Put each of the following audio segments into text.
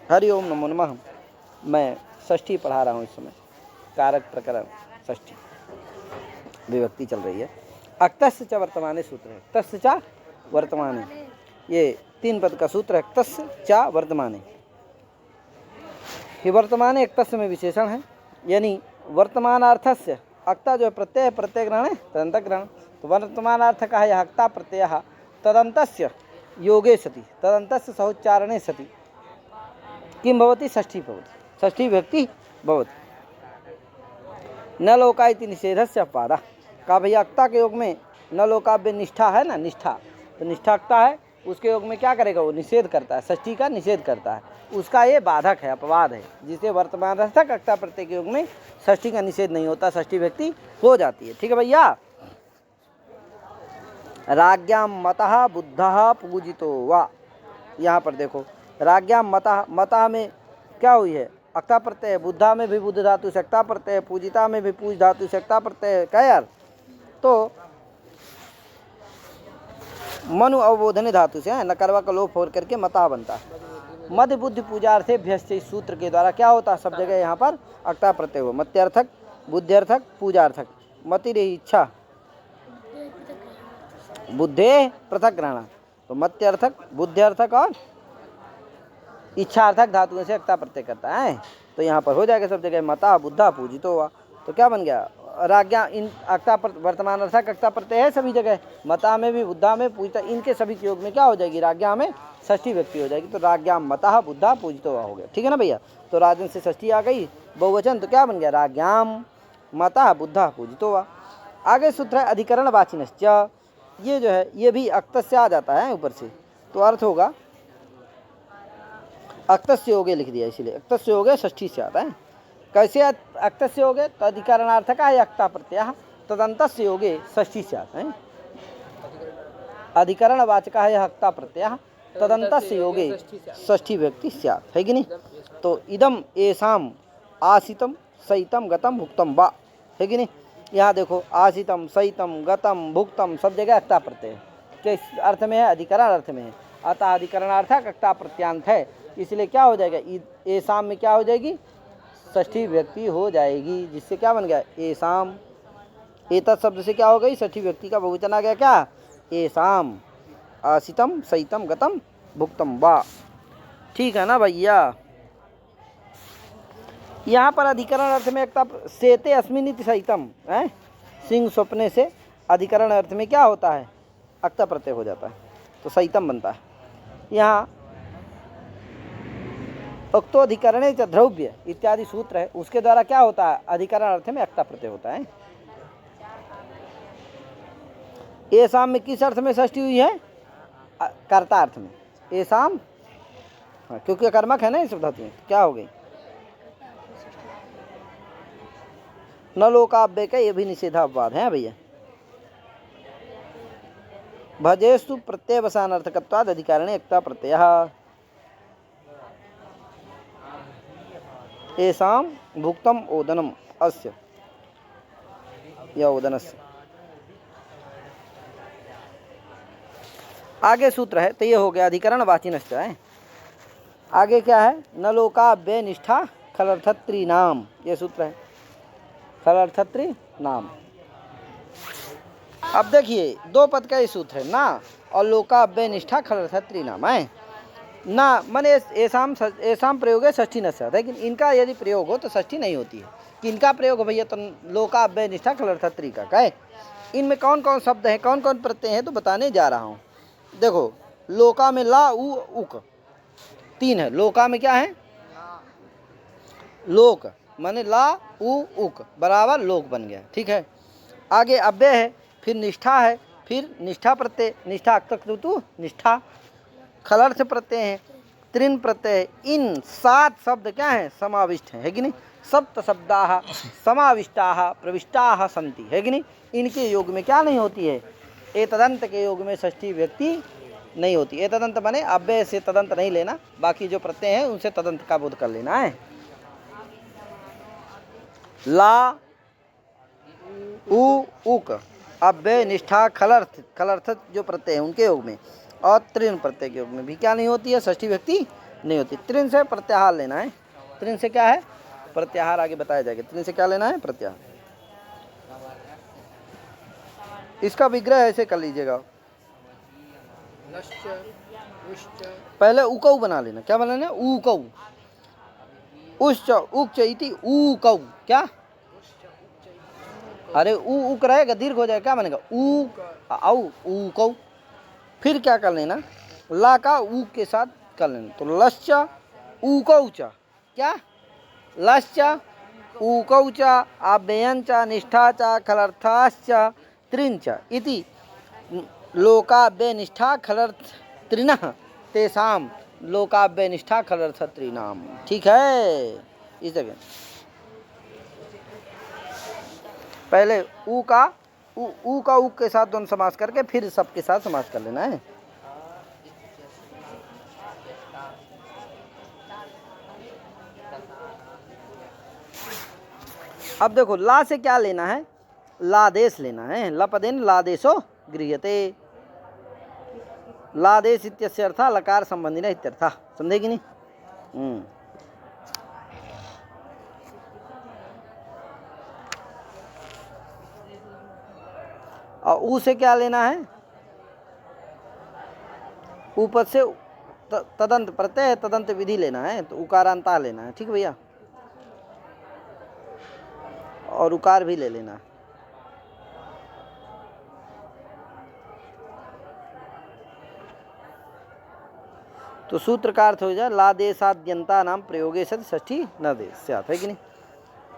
हरि ओम नमो नमः। मैं षष्ठी पढ़ा रहा हूँ इस समय, कारक प्रकरण षष्ठी विभक्ति चल रही है। अक्तस्य च वर्तमाने सूत्र है, तस्य च वर्तमाने, ये 3 पद का सूत्र है। तस्य च वर्तमाने, ये वर्तमाने एक तस्य में विशेषण है, यानी वर्तमानार्थस्य अक्ता जो है प्रत्यय, प्रत्यय ग्रहण है तदंत ग्रहण, तो वर्तमानार्थ का है अक्ता प्रत्यय तदंतस्य योगे सति, तदंतस्य सहोच्चारणे सति किं भवति, षष्ठी भवति, षष्ठी विभक्ति भवति। न लोका इति निषेधस्य अपवादः, का भैया अक्ता के योग में न लोकाव्य निष्ठा है ना, निष्ठा, तो निष्ठाक्ता है, उसके योग में क्या करेगा, वो निषेध करता है, षष्ठी का निषेध करता है, उसका ये बाधक है, अपवाद है, जिसे वर्तमान अर्थक अक्ता प्रत्यय के योग में षष्ठी का निषेध नहीं होता, षष्ठी व्यक्ति हो जाती है। ठीक है भैया। राज्ञाम मतः बुद्धः पूजितो वा, यहाँ पर देखो राज्ञाम मतः, मतः में क्या हुई है, अक्ता प्रत्यय, बुद्धा में भी बुद्ध धातु से अक्ता प्रत्यय, पूजिता में भी पूज धातु से अक्ता प्रत्यय, क्या यार, तो मनु अवबोधने धातु से है, नकरवा का लोप होकर करके मता बनता है। मध्य बुद्धि पूजार्थे भ्यस्त, इस सूत्र के द्वारा क्या होता है, सब जगह यहाँ पर अक्ता प्रत्यय हो, मत्यार्थक, बुद्ध्यर्थक, पूजार्थक, मति रही इच्छा, बुद्धे पृथक ग्रहण, तो मत्यार्थक, बुद्ध्यर्थक और इच्छार्थक धातुओं से अक्ता प्रत्यय करता है, तो यहाँ पर हो जाएगा सब जगह मता बुद्धा पूजितो हुआ, तो क्या बन गया, राज्ञा, इन अक्ता वर्तमान अर्थक अक्ता प्रत्यय है सभी जगह, मता में भी, बुद्धा में, पूजिता, इनके सभी के योग में क्या हो जाएगी, राज्ञा में षष्ठी व्यक्ति हो जाएगी, तो राज्ञाम मतः बुद्धा पूजितो हुआ हो गया। ठीक है ना भैया, तो राजन से षष्ठी आ गई, बहुवचन, तो क्या बन गया, राज्ञाम मतः बुद्धा पूजितो हुआ। आगे सूत्र है अधिकरण वाचिनश्च, ये जो है ये भी अक्त से आ जाता है ऊपर से, तो अर्थ होगा अक्तस्य योगे लिख दिया, इसीलिए अक्तस्य योगे षष्ठी से आता है। कैसे अक्तस्य योगे, तो अधिकरणार्थक है अक्ता प्रत्यय, तदंतस्य योगे षष्ठी से आता है। अधिकरण वाचक है अक्ता प्रत्यय, तदंतस्य योगे षष्ठी व्यक्ति स्यात्, है कि नहीं। तो इदम एसाम आसितम सहितम गतम भुक्तम वा, है कि नहीं। यहाँ देखो आसितम सहितम गतम भुक्तम सब जगह अक्ता प्रत्यय किस अर्थ में है, अधिकरण अर्थ में है, अतः अधिकरणार्थक अक्ता प्रत्यांत है, इसलिए क्या हो जाएगा, एसाम में क्या हो जाएगी, षष्ठी व्यक्ति हो जाएगी, जिससे क्या बन गया, एसाम, एतत् शब्द से क्या हो गई, षष्ठी व्यक्ति का बहुवचन आ गया, क्या, एसाम आसितम सहितम गतम भुक्तम वा। ठीक है ना भैया। यहाँ पर अधिकरण अर्थ में एकता सेते अस्मिन इति सहितम है, सिंह स्वप्ने से अधिकरण अर्थ में क्या होता है, अक्ता प्रत्यय हो जाता है, तो सहितम बनता है। यहाँ उक्तोधिकरणे च द्रव्य इत्यादि सूत्र है, उसके द्वारा क्या होता है, अधिकरण अर्थ में अक्ता प्रत्यय होता है। एसाम में किस अर्थ में षष्ठी हुई है, कर्ता अर्थ में, एसाम, क्योंकि कर्मक है ना इस धातु में, क्या हो गई, न लोकाव्य का ये भी निषेधापवाद है भैया। भजेस्तु प्रत्ययवसानार्थकत्वाद अधिकारणे अक्ता प्रत्ययः, एसाम भुक्तम ओदनम अस्य या ओदनस्य। आगे सूत्र है, तो ये हो गया अधिकरण वाचिनश्च है। आगे क्या है, न लोकाव्य निष्ठा खलर्थत्री नाम, ये सूत्र है, खलर्थत्री नाम। अब देखिए 2 पद का ये सूत्र है, ना और लोकाव्य निष्ठा खलर्थत्री नाम है ना, मन एसाम प्रयोग है षष्ठी न से, लेकिन इनका यदि प्रयोग हो तो षष्ठी नहीं होती है। किनका प्रयोग हो भैया, तो लोकाव्य निष्ठा खलर्थत्री का है। इनमें कौन कौन शब्द हैं, कौन कौन प्रत्यय हैं, तो बताने जा रहा हूँ। देखो लोका में ला उ उक 3 है, लोका में क्या है, लोक माने ला उ उक बराबर लोक बन गया, ठीक है। आगे अव्यय है, फिर निष्ठा है, फिर निष्ठा प्रत्यय, निष्ठा अक्तु निष्ठा, खलर्थ प्रत्यय है, त्रिन प्रत्यय, इन 7 शब्द क्या हैं, समाविष्ट हैं, है कि नहीं। सप्त शब्दाः समाविष्टाः प्रविष्टाः सन्ति, है कि नहीं। इनके योग में क्या नहीं होती है, एतदंत के योग में षष्ठी व्यक्ति नहीं होती। एतदंत बने अव्यय से तदंत नहीं लेना, बाकी जो प्रत्यय हैं उनसे तदंत का बोध कर लेना है। ला उ उक अव्यय निष्ठा खलर्थ, खलर्थ जो प्रत्यय है उनके योग में, और त्रिन प्रत्यय के योग में भी क्या नहीं होती है, षष्ठी व्यक्ति नहीं होती। त्रिन से प्रत्याहार लेना है। त्रिन से क्या है? प्रत्याहार आगे बताया जाएगा। त्रिन से क्या लेना है? प्रत्याहार। इसका विग्रह ऐसे कर लीजिएगा, पहले उकऊ बना लेना। क्या बनाना है? उकऊ। उच्च उच्च इति उकऊ। क्या? अरे उक रहेगा, दीर्घ हो जाएगा, क्या बनेगा? ऊ औ उकऊ। फिर क्या कर लेना? ला का ऊ के साथ कर लेना, तो लश्च उकौच। क्या? लश्च उकौच आव्ययंच निष्ठा च खलर्थाश्च त्रिंच इति लोकाव्यय निष्ठा खलर्थ त्रिनः तेषाम लोकाव्यय निष्ठा खलर्थ त्रिनाम। ठीक है। इस जगह पहले ऊ का ऊ के साथ दोनों समास करके फिर सबके साथ समास कर लेना है। अब देखो ला से क्या लेना है? लादेश लेना है। लपदेन लादेशो गृह्यते। लादेश इत्यस्य अर्थः लकार संबंधिनः इत्यर्थः। समझे कि नहीं? और ऊ से क्या लेना है? ऊपर से तदंत प्रत्यय तदंत विधि लेना है, तो उकारांता लेना है। ठीक भैया? और उकार भी ले लेना। तो सूत्र का अर्थ हो जाए लादेशाद्यंता नाम प्रयोगे सति षष्ठी न देश स्यात्, है कि नहीं?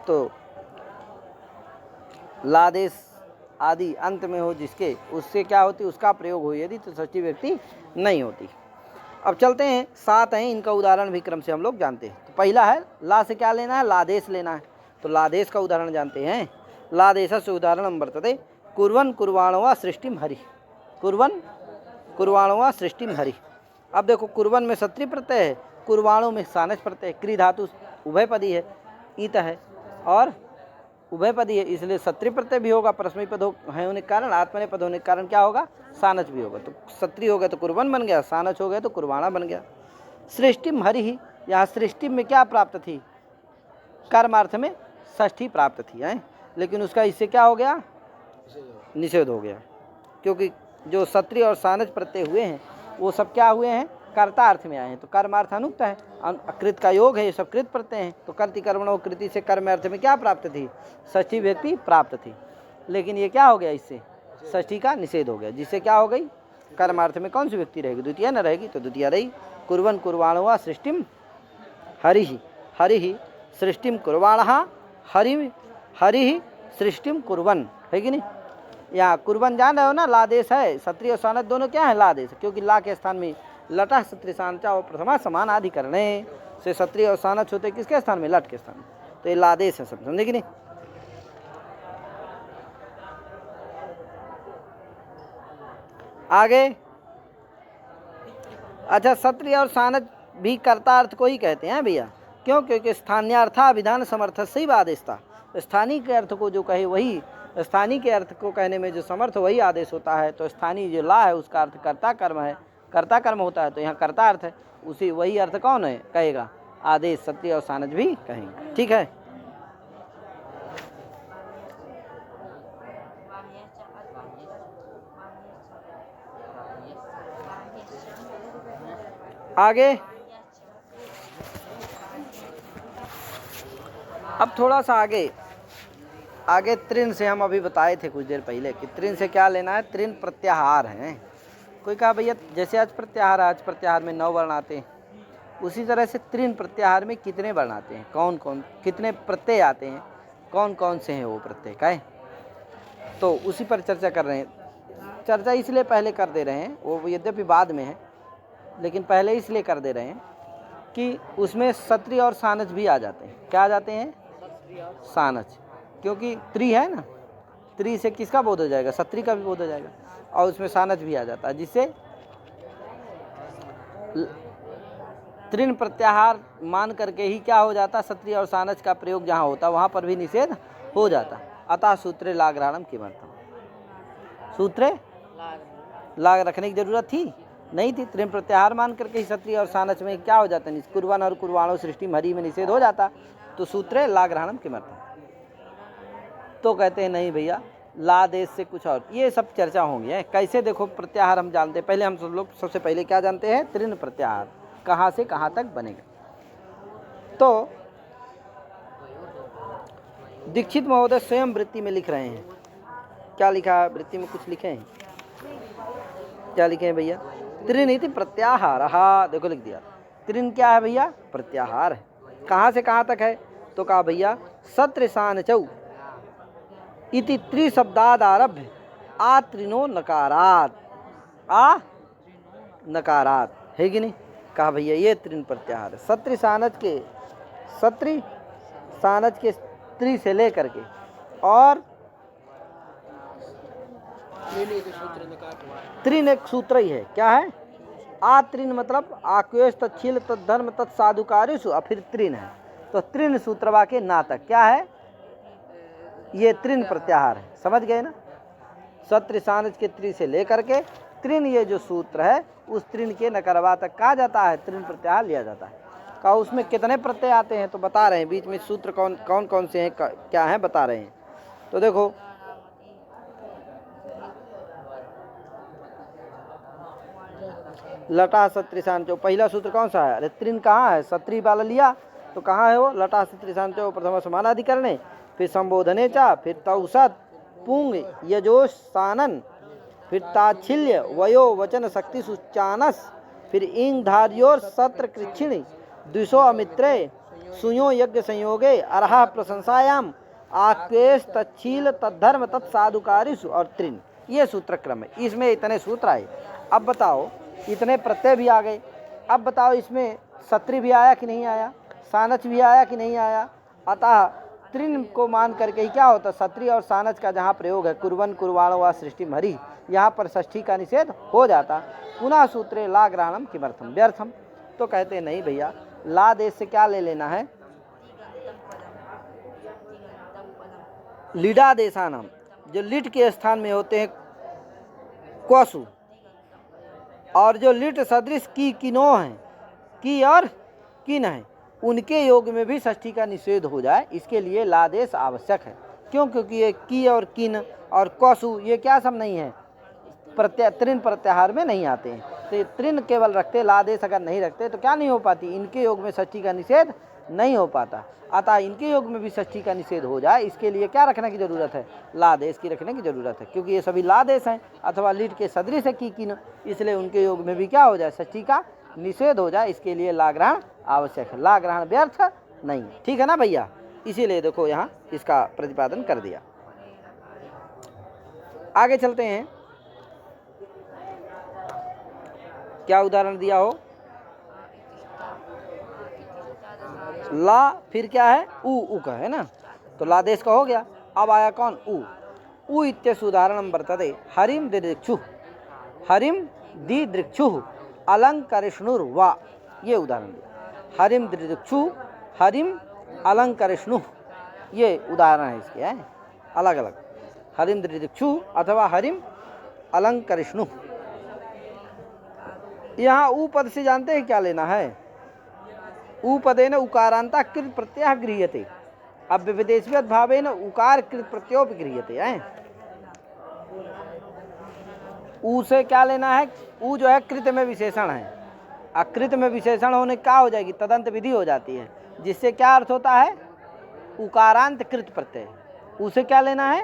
तो लादेश आदि अंत में हो जिसके, उससे क्या होती? उसका प्रयोग हो यदि, तो षष्ठी व्यक्ति नहीं होती। अब चलते हैं, 7 हैं, इनका उदाहरण भी क्रम से हम लोग जानते हैं। तो पहला है ला से क्या लेना है? लादेश लेना है। तो लादेश का उदाहरण जानते हैं। लादेशस्य उदाहरणं वर्तते कुर्वन् कुर्वाणो सृष्टिम हरि। कुर्वन् कुर्वाणो सृष्टिम हरि। अब देखो कुर्वन् में सत्री प्रत्यय है, कुर्वाणों में सानस प्रत्यय, क्री धातु उभयपदी है, ईत है और उभयपदी है, इसलिए सत्री प्रत्यय भी होगा। परस्मैपदी पद है होने के कारण, आत्मनेपद पद होने के कारण क्या होगा? सानच भी होगा। तो सत्री हो गया तो कुर्वन् बन गया, सानच हो गया तो कुर्वाणा बन गया। सृष्टिम हरि ही, यहाँ सृष्टि में क्या प्राप्त थी? कर्मार्थ में षष्ठी प्राप्त थी है, लेकिन उसका इससे क्या हो गया? निषेध हो गया, क्योंकि जो सत्री और सानच प्रत्यय हुए हैं वो सब क्या हुए हैं? कर्ता अर्थ में आए हैं। तो कर्मार्थ अनुक्त है, कृत का योग है, ये सब कृत प्रत्यय हैं। तो कर्ति कर्मणो कृति से कर्म अर्थ में क्या प्राप्त थी? षष्ठी व्यक्ति प्राप्त थी। लेकिन ये क्या हो गया? इससे षष्ठी का निषेध हो गया, जिससे क्या हो गई? कर्मार्थ में कौन सी व्यक्ति रहेगी? द्वितीय न रहेगी, तो द्वितीय रही। कुर्वन् कुर्वाणो सृष्टिम हरि हरि सृष्टिम कुर्वाणः हरि हरि सृष्टिम कुर्वन्, है कि नहीं? यहाँ कुर्वन् जान रहे हो ना, लादेश है। सत्री और सानच दोनों क्या है? लादेश, क्योंकि ला के स्थान में लटा सत्री सानचा और प्रथमा समान अधिकरणे से सत्री और सानच होते किसके स्थान में? लट के स्थान में। तो ये लादेश है सब, समझे कि नहीं? आगे अच्छा, सत्री और सानच भी कर्ता अर्थ को ही कहते हैं भैया। क्यों? क्योंकि स्थान्यार्था विधान समर्थ से ही आदेश था। स्थानीय के अर्थ को जो कहे वही, स्थानीय के अर्थ को कहने में जो समर्थ वही आदेश होता है। तो स्थानीय जो ला है उसका अर्थ कर्ता कर्म है, कर्ता कर्म होता है। तो यहाँ कर्ता अर्थ है, उसी वही अर्थ कौन है कहेगा? आदेश। सत्री और सानच भी कहेंगे। ठीक है? आगे अब थोड़ा सा आगे त्रिन से हम अभी बताए थे कुछ देर पहले कि त्रिन से क्या लेना है? त्रिन प्रत्याहार हैं। कोई कहा भैया जैसे आज प्रत्याहार में 9 वर्ण आते हैं, उसी तरह से त्रिन प्रत्याहार में कितने वर्ण आते हैं? कौन कौन कितने प्रत्यय आते हैं? कौन कौन से हैं वो प्रत्यय का है? तो उसी पर चर्चा कर रहे हैं। चर्चा इसलिए पहले कर दे रहे हैं, वो यद्यपि बाद में है, लेकिन पहले इसलिए कर दे रहे हैं कि उसमें सत्री और सानच भी आ जाते हैं। क्या आ जाते हैं? सानच, क्योंकि त्रि है ना, त्रि से किसका बोध हो जाएगा? सत्री का भी बोध हो जाएगा, और उसमें सानच भी आ जाता है, जिससे त्रिन प्रत्याहार मान करके ही क्या हो जाता? सत्री और सानच का प्रयोग जहाँ होता वहाँ पर भी निषेध हो जाता। अतः सूत्रे लाग्राणम किमर्थम? सूत्रे लाग रखने की जरूरत थी? नहीं थी। त्रिन प्रत्याहार मान करके ही क्षत्रिय और सानच में क्या हो जाता है, कुर्वन और कुर्वाणो सृष्टि हरि में निषेध हो जाता। तो सूत्रे ला ग्रहणम किमर्थम। तो कहते हैं नहीं भैया, ला देश से कुछ और, ये सब चर्चा होंगी है। कैसे देखो प्रत्याहार हम जानते हैं, पहले हम सब लोग सबसे पहले क्या जानते हैं, त्रिन प्रत्याहार कहाँ से कहाँ तक बनेगा। तो दीक्षित महोदय स्वयं वृत्ति में लिख रहे हैं, क्या लिखा है वृत्ति में, कुछ लिखे हैं, क्या लिखे हैं भैया, त्रिनीति प्रत्याहार। हाँ देखो लिख दिया, त्रिन क्या है भैया, प्रत्याहार है। कहाँ से कहाँ तक है, तो कहा भैया सत्र सान चौ इति त्रिशब्दादारभ्य आ त्रिनो नकारात, आ नकारात, है कि नहीं। कहा भैया ये त्रिन प्रत्याहार है। सत्री सानज के त्रि से लेकर के और त्रिन एक सूत्र ही है, क्या है, आ त्रिन मतलब आक्वेश तत्शील तद्धर्म तत्साधुकारिषु, और फिर त्रिन है। तो त्रिन सूत्रवा के ना तक क्या है, ये त्रिन प्रत्याहार है। समझ गए ना, सत्र सानज के त्रि से लेकर के त्रिन ये जो सूत्र है, उस त्रिन के नकरवा तक कहा जाता है, त्रिन प्रत्याहार लिया जाता है। कहा उसमें कितने प्रत्यय आते हैं, तो बता रहे हैं बीच में सूत्र कौन कौन से हैं, क्या हैं बता रहे हैं। तो देखो लटा सत्रिशान चो, पहला सूत्र कौन सा है, अरे त्रिन कहाँ है, सत्री वाला लिया तो कहाँ है वो, लटा सत्रिशान चो प्रथम समानाधिकरणे, फिर संबोधने चा, फिर तौसत पुंग यजोश सानन, फिर ताच्छिल्य वयो वचन शक्ति सुचानस, फिर इंग धार्योर सत्र कृच्छिणी द्विशो अमित्रे सुयो यज्ञ संयोगे अर्हा प्रशंसायाम आकेश तच्छील तद्धर्म तत्साधुकारिषु और त्रिन। ये सूत्र क्रम है, इसमें इतने सूत्र आए। अब बताओ इतने प्रत्यय भी आ गए, अब बताओ इसमें सत्री भी आया कि नहीं आया, सानच भी आया कि नहीं आया। अतः त्रिन को मान करके ही क्या होता, सत्री और सानच का जहाँ प्रयोग है, कुर्वन कुर्वाणो व सृष्टि हरि, यहाँ पर षष्ठी का निषेध हो जाता। पुनः सूत्रे ला ग्रहणम किमर्थम व्यर्थम। तो कहते नहीं भैया, ला देश से क्या ले लेना है, लीडा देशानम, जो लिट के स्थान में होते हैं क्वसु, और जो लिट सदृश की किनो हैं, की और किन है, उनके योग में भी षष्ठी का निषेध हो जाए, इसके लिए लादेश आवश्यक है। क्यों, क्योंकि ये की और किन और कौसु ये क्या सब नहीं है, त्रिन प्रत्याहार में नहीं आते हैं। तो ये त्रिन केवल रखते, लादेश अगर नहीं रखते तो क्या नहीं हो पाती, इनके योग में षष्ठी का निषेध नहीं हो पाता। अतः इनके योग में भी षष्ठी का निषेध हो जाए, इसके लिए क्या रखने की जरूरत है, लादेश की रखने की जरूरत है, क्योंकि ये सभी लादेश हैं अथवा लीट के सदृश है की किन, इसलिए उनके योग में भी क्या हो जाए, षष्ठी का निषेध हो जाए, इसके लिए ला ग्रहण आवश्यक है, ला ग्रहण व्यर्थ नहीं। ठीक है ना भैया, इसीलिए देखो यहाँ इसका प्रतिपादन कर दिया। आगे चलते हैं, क्या उदाहरण दिया हो, ला फिर क्या है, उ का है ना, तो लादेश का हो गया। अब आया कौन, उ इत्यस्य उदाहरणं वर्तते हरिम दिदृक्षु अलंकरिष्णुर्वा, ये उदाहरण दिया, हरिम दिदृक्षु हरिम अलंकरिष्णु, ये उदाहरण है इसके, हैं अलग अलग, हरिम दिदृक्षु अथवा हरिम अलंकरिष्णु। यहाँ ऊ पद से जानते हैं क्या लेना है, ऊ पदेन उकारांता कृत प्रत्यय गृह्यते, अब विदेशवत भावेन उकार कृत प्रत्ययो गृह्यते हैं। ऊ से क्या लेना है, ऊ जो है कृत में विशेषण है, अकृत में विशेषण होने क्या हो जाएगी, तदंत विधि हो जाती है, जिससे क्या अर्थ होता है, उकारांत कृत प्रत्यय। उसे क्या लेना है,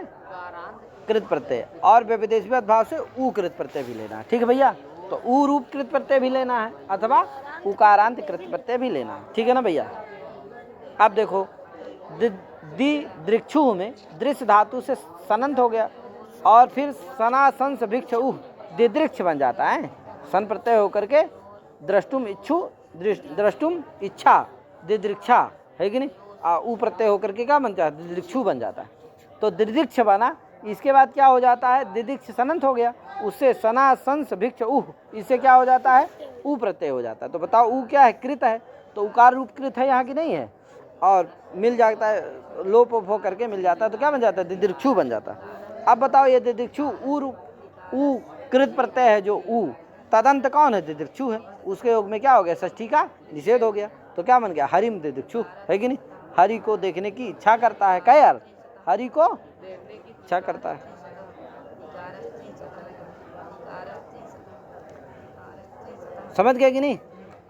कृत प्रत्यय, और विदेशवत भाव से ऊ कृत प्रत्यय भी लेना है। ठीक है भैया, तो ऊ रूप कृत प्रत्यय भी लेना है अथवा उकारांत कृत प्रत्यय भी लेना है। ठीक है ना भैया। अब देखो दृक्षु में दृश्य धातु से सनंत हो गया, और फिर सना संस भिक्ष उह दिदृक्ष बन जाता है, सन प्रत्यय होकर के द्रष्टुम इच्छा दिदृक्षा, है कि नहीं, ऊ प्रत्यय होकर के क्या बन जाता है, दिदृक्षु बन जाता है। तो दिदृक्ष बना, इसके बाद क्या हो जाता है, दिदृक्ष सनंत हो गया, उससे सना संस भिक्ष उह, इससे क्या हो जाता है, ऊ प्रत्यय हो जाता है। तो बताओ ऊ क्या है, कृत है, तो उकार रूप कृत है यहाँ की नहीं है, और मिल जाता है, लोप हो करके मिल जाता है, तो क्या बन जाता है, दिदृक्षु बन जाता है। अब बताओ ये दिदृक्षु ऊ रूप ऊ कृत प्रत्यय है जो ऊ, तदंत कौन है? दिदृक्षु है, उसके योग में क्या हो गया? षष्ठी का निषेध हो गया। तो क्या बन गया? हरिम दिदृक्षु, है कि नहीं? हरि को देखने की इच्छा करता है। क्या यार? हरि को इच्छा करता है। समझ गए कि नहीं?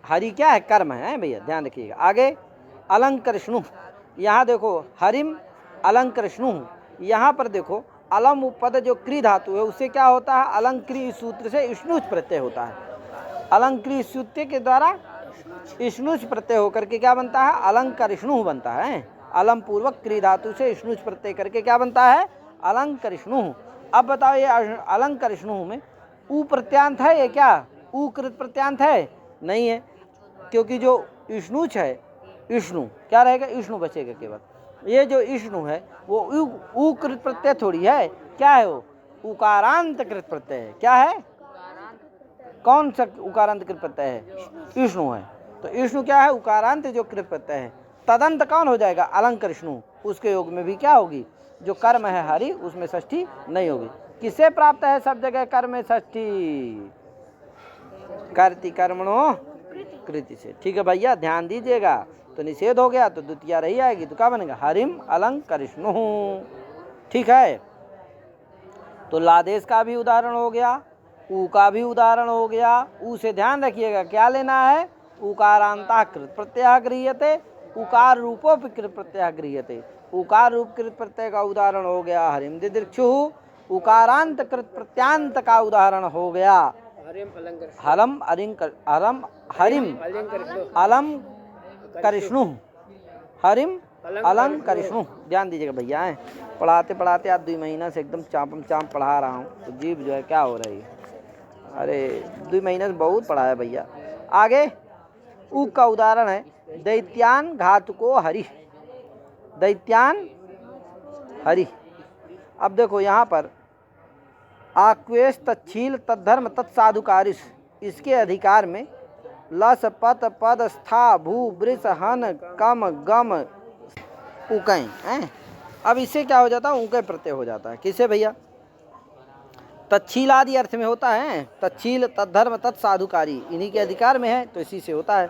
हरि क्या है? कर्म है भैया, ध्यान रखिएगा। आगे अलंकृष्णु, यहाँ देखो हरिम अलंकृष्णु, यहाँ पर देखो अलम उपपद जो क्री धातु है उससे क्या होता है? अलंकृ सूत्र से इष्णुच प्रत्यय होता है। अलंकृ सूत्र के द्वारा इष्णुच प्रत्यय होकर के क्या बनता है? अलंकृष्णु बनता है। अलम पूर्वक क्री धातु से इष्णुच प्रत्यय करके क्या बनता है? अलंकृष्णु। अब बताओ ये अलंकृष्णु में ऊ प्रत्यांत है ये क्या? ऊ कृत प्रत्यांत है? नहीं है, क्योंकि जो इष्णुच है, इष्णु क्या रहेगा? इष्णु बचेगा केवल। ये जो इष्णु है वो ऊ कृत प्रत्यय थोड़ी है। क्या है वो? उकारांत कृत प्रत्यय है। क्या है? कौन सा उकारांत कृत प्रत्यय है? इष्णु है। तो इष्णु क्या है? उकारांत जो कृत प्रत्यय है। तदंत कौन हो जाएगा? अलंकृष्णु। उसके योग में भी क्या होगी? जो कर्म है हरि, उसमें षष्ठी नहीं होगी। किससे प्राप्त है सब जगह कर्म में षष्ठी? कर्ति कर्मणो कृति से। ठीक है भैया, ध्यान दीजिएगा। तो निषेध हो गया तो द्वितीय रही आएगी, तो क्या बनेगा? हरिम अलंकृष्णु। ठीक है, तो लादेश का भी उदाहरण हो गया, ऊ का भी उदाहरण हो गया। ऊ से ध्यान रखिएगा क्या लेना है? उकारांता कृत प्रत्यय गृह्यते, उकार रूपोपि कृत प्रत्यय गृह्यते। उकार रूप कृत प्रत्यय का उदाहरण हो गया हरिम दिदृक्षु। उकारांत कृत प्रत्यांत का उदाहरण हो गया हरम हरिम अलम करिष्णु। हरिम अलंग करिष्णु। ध्यान दीजिएगा भैया, है पढ़ाते पढ़ाते आज 2 महीना से एकदम चाँप पढ़ा रहा हूँ, तो जीभ जो है क्या हो रही है। अरे 2 महीने से बहुत पढ़ा है भैया। आगे ऊ का उदाहरण है दैत्यान घातुको हरि। दैत्यान हरि। अब देखो यहाँ पर आक्वेश तच्छील तद्धर्म तत्साधुकारिश, इसके अधिकार में लस पत पद स्था भू वृष हन कम गम उकई हैं। अब इससे क्या हो जाता है? ऊके प्रत्यय हो जाता है। किससे भैया? तच्छील आदि अर्थ में होता है। तच्छील तद्धर्म तत्साधुकारी इन्हीं के अधिकार में है, तो इसी से होता है।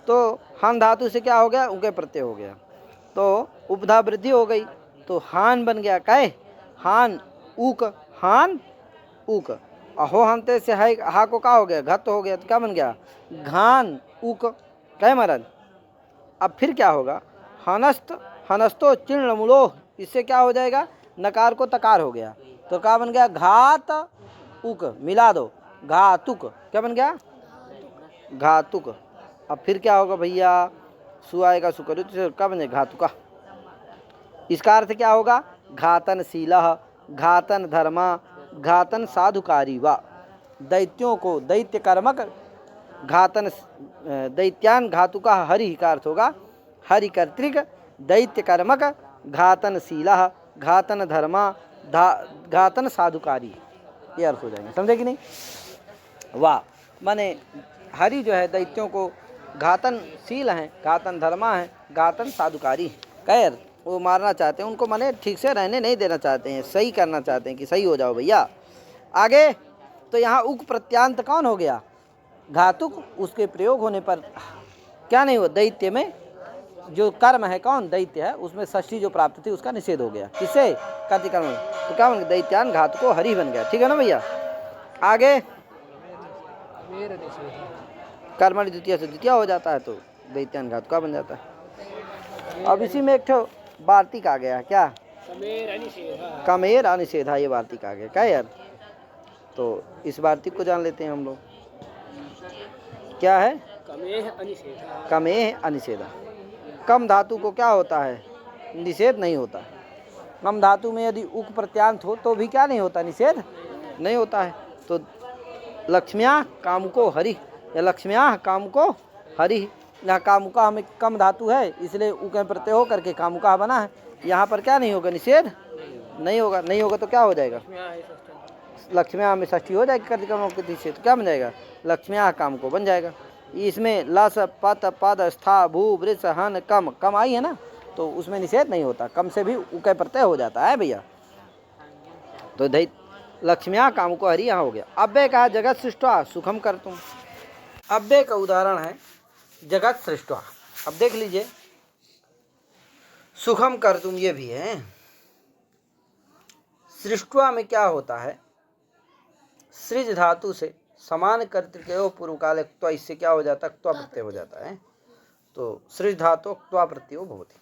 तो हन धातु से क्या हो गया? ऊके प्रत्यय हो गया, तो उपधा वृद्धि हो गई, तो हान बन गया। कै हान ऊक, हान ऊक। अहो हंते से है हा को क्या हो गया? घत हो गया, तो क्या बन गया? घान ऊक। कहे महाराज। अब फिर क्या होगा? हनस्त हनस्तो चिर्ण मूलो, इससे क्या हो जाएगा? नकार को तकार हो गया, तो क्या बन गया? घात उक। मिला दो, घातुक। क्या बन गया? घातुक। अब फिर क्या होगा भैया? सु आएगा, सुकरु, तो क्या बन जाएगा? घातुका। इसका अर्थ क्या होगा? घातन शीलः, घातन धर्मा, घातन साधुकारी वा। दैत्यों को दैत्य कर्मक घातन, दैत्यान घातुका हरि का अर्थ होगा हरि कर्तृक, दैत्य कर्मक घातन शीलः, घातन धर्मा, घातन साधुकारी, ये अर्थ हो जाएंगे। समझे कि नहीं? वाह, माने हरि जो है दैत्यों को घातन शील हैं, घातन धर्मा है, घातन साधुकारी। कैर वो मारना चाहते हैं, उनको माने ठीक से रहने नहीं देना चाहते हैं, सही करना चाहते हैं कि सही हो जाओ भैया। आगे तो यहाँ उक प्रत्यांत कौन हो गया? घातुक। उसके प्रयोग होने पर क्या नहीं हुआ? दैत्य में जो कर्म है, कौन दैत्य है, उसमें षष्ठी जो प्राप्त थी उसका निषेध हो गया। किससे? कर्ति कर्म में। तो क्या बन गया? दैत्यान घातुको हरि बन गया। ठीक है ना भैया? आगे कर्मणि द्वितीय से द्वितीय हो जाता है, तो दैत्यान घातुका बन जाता है। अब इसी में एक ठो वार्तिक आ गया। क्या? कमेर अनिषेधा, ये वार्तिक आ गया। क्या यार? तो इस वार्तिक को जान लेते हैं हम लोग। क्या है? कमेह अनिषेधा। कम धातु को क्या होता है? निषेध नहीं होता। कम धातु में यदि उक प्रत्यांत हो तो भी क्या नहीं होता? निषेध नहीं होता है। तो लक्ष्म्या कामुको हरि, या लक्ष्म्या कामुको हरि। यहाँ कामुका हमें कम धातु है, इसलिए उक प्रत्यय हो करके कामुका बना है। यहाँ पर क्या नहीं होगा? निषेध नहीं होगा। नहीं होगा तो क्या हो जाएगा? लक्ष्म्या में षष्ठी हो जाएगी कर्तिकर्म के निषेध, तो क्या बन जाएगा? लक्ष्म्या काम को बन जाएगा। इसमें लस पत पद स्था भू वृष हन कम, कम आई है ना, तो उसमें निषेध नहीं होता। कम से भी उके प्रत्यय हो जाता है भैया। तो लक्ष्म्या कामुको हरि, यहाँ हो गया। अव्यय कहा जगत सृष्टवा सुखम कर्तुम। अव्यय का उदाहरण है जगत सृष्टवा। अब देख लीजिए, सुखम कर्तुम ये भी है। सृष्टवा में क्या होता है, सृज धातु से समान कर्तृकेव पूर्व काले क्त्वा, इससे क्या हो जाता है, क्त्वा प्रत्यय हो जाता है। तो सृज धातु क्त्वा प्रत्ययो भवति।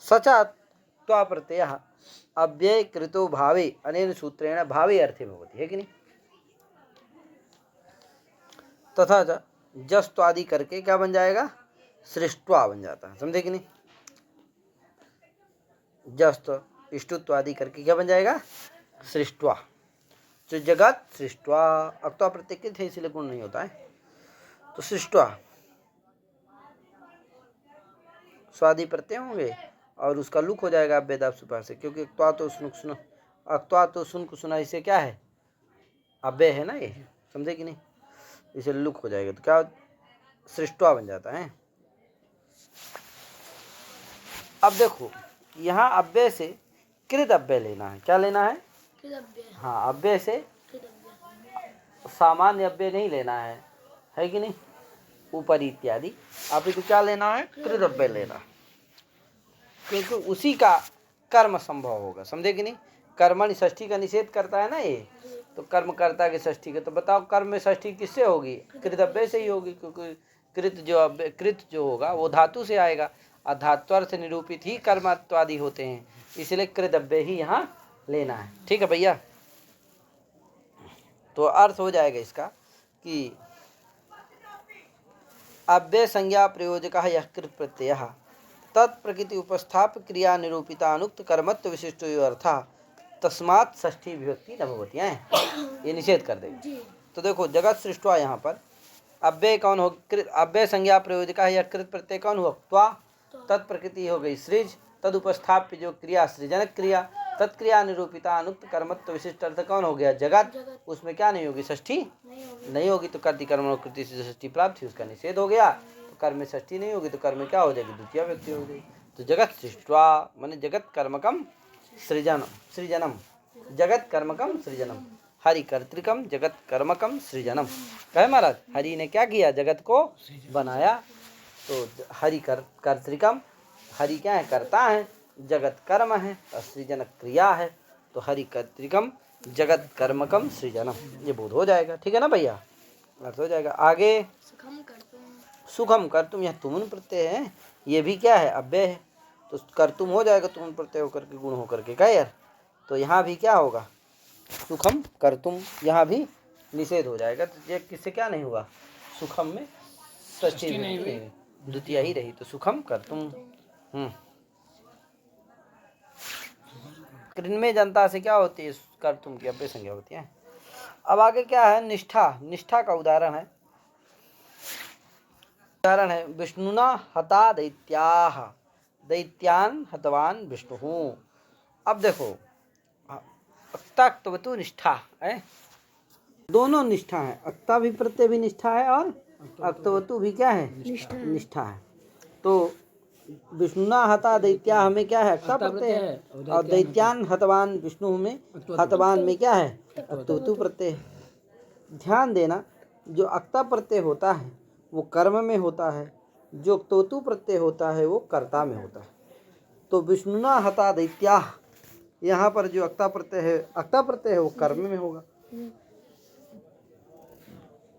सचा क्त्वा प्रत्ययः अव्यय कृतो भावे अनेन सूत्रेण भावे अर्थे भवति, है कि नहीं। तथा जस्त आदि करके क्या बन जाएगा, सृष्टवा बन जाता है, समझे कि नहीं। जस्त इष्टुत्व आदि करके क्या बन जाएगा, सृष्टवा। तो जगत सृष्टवा, अक्त्वा प्रत्यय थे इसलिए गुण नहीं होता है। तो सृष्टवा स्वादि प्रत्यय होंगे और उसका लुक हो जाएगा अव्ययदाप सुपा से, क्योंकि अक्त्वा तो सुन अक्त्वा तो सुन को सुना, इसे क्या है, अव्यय है ना ये, समझे कि नहीं, इसे लुक हो जाएगा तो क्या सृष्टवा बन जाता है। अब देखो यहाँ अव्यय से कृत अव्यय लेना है, क्या लेना है, हाँ अव्यय से सामान्य अव्यय नहीं लेना है कि नहीं, ऊपर इत्यादि। अभी तो क्या लेना है, कृत अव्यय लेना, क्योंकि उसी का कर्म संभव होगा, समझे कि नहीं। कर्मणि षष्ठी का निषेध करता है ना ये, तो कर्म करता के षष्ठी के, तो बताओ कर्म में षष्ठी किससे होगी, कृत अव्यय से ही होगी, क्योंकि कृत जो होगा वो धातु से आएगा और धात्वर से निरूपित ही कर्मत्वादि होते हैं, इसलिए कृत अव्यय ही यहाँ लेना है। ठीक है भैया, तो अर्थ हो जाएगा इसका कि अव्यय संज्ञा प्रयोजक यह कृत प्रत्यय तत्प्रकृति उपस्थाप क्रिया निरूपिता अनुक्त कर्मत्व विशिष्ट अर्था तस्मात् षष्ठी विभक्ति न भवती है, ये निषेध कर देगी। तो देखो जगत सृष्टवा, यहाँ पर अव्यय कौन हो, अव्यय संज्ञा प्रयोजक यह कृत प्रत्यय कौन हुआ, त्वा, तत्प्रकृति हो गई सृज, तद उपस्थाप्य जो क्रिया सृजनक क्रिया, तत्क्रिया निरूपिता अनुक्त कर्मत्व विशिष्ट अर्थ कौन हो गया, जगत। उसमें क्या नहीं होगी, षष्ठी नहीं होगी, तो कर्ति कर्म कृति से षष्ठी प्राप्त थी, उसका निषेध हो गया। तो कर्म में षष्ठी नहीं होगी तो कर्म में क्या हो जाएगी, द्वितीय व्यक्ति हो जाएगी। तो जगत सृष्टवा माने जगत कर्मकम सृजनम, जगत कर्मकम सृजनम, हरि कर्तृकम जगत कर्मकम सृजनम। कहे महाराज, हरि ने क्या किया, जगत को बनाया। तो हरि कर्तृकम, हरि क्या है, करता है, जगत कर्म है और सृजन क्रिया है, तो हरि कर्तृकम जगत कर्मकम सृजनम, ये बोध हो जाएगा। ठीक है ना भैया, अर्थ हो जाएगा। आगे सुखम कर्तुम, यह तुमुन प्रत्यय है, ये भी क्या है, अव्यय है, तो कर्तुम हो जाएगा तुमुन प्रत्यय होकर के गुण होकर के, क्या यार। तो यहाँ भी क्या होगा, सुखम कर्तुम, यहाँ भी निषेध हो जाएगा। तो ये किससे क्या नहीं हुआ, सुखम में षष्ठी नहीं हुई, द्वितीय ही रही, तो सुखम कर्तुम। कृन्मय जनता से क्या होती है, कर्तुम की अव्यय संज्ञा होती है। अब आगे क्या है, निष्ठा। निष्ठा का उदाहरण है विष्णुना हता दैत्याः, दैत्यान हतवान विष्णु। अब देखो अक्तवतु निष्ठा है, दोनों निष्ठा है, अक्ता भी प्रत्यय भी निष्ठा है और अक्तवतु भी क्या है, निष्ठा है। तो विष्णुना हता दैत्या हमें क्या है, अक्ता प्रत्यय है, और दैत्यान हतवान विष्णु में हतवान में क्या है, अक्तवतु प्रत्यय। ध्यान देना, जो अक्ता प्रत्यय होता है वो कर्म में होता है, जो अक्तवतु प्रत्यय होता है वो कर्ता में होता है। तो विष्णुना हता दैत्या, यहाँ पर जो अक्ता प्रत्यय है वो कर्म में होगा,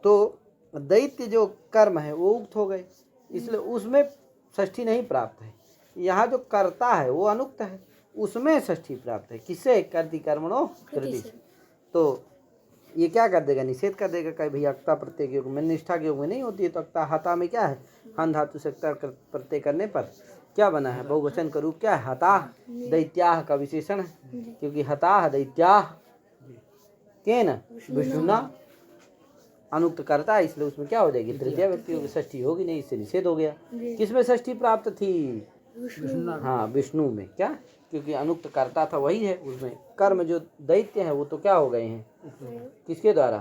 तो दैत्य जो कर्म है वो उक्त हो गए, इसलिए उसमें षष्ठी नहीं प्राप्त है। यहाँ जो कर्ता है वो अनुक्त है, उसमें षष्ठी प्राप्त है, किससे, कर्ति कर्मणो कृति से। तो ये क्या कर देगा, निषेध कर देगा, कहीं भैया अक्ता प्रत्यय के योग में, निष्ठा के योग में नहीं होती है। तो अक्ता हता में क्या है, हन धातु से अक्ता प्रत्यय करने पर क्या बना है, बहुवचन का रूप क्या है, हता, दैत्याः का विशेषण है, क्योंकि हता दैत्याः केन विष्णुना अनुक्त करता है, इसलिए उसमें क्या हो जाएगी, तृतीय व्यक्ति षष्ठी होगी नहीं, इससे निषेध हो गया। किसमें षष्ठी प्राप्त थी, हाँ विष्णु में, क्या, क्योंकि अनुक्त करता था वही है, उसमें कर्म जो दैत्य है वो तो क्या हो गए हैं, किसके द्वारा,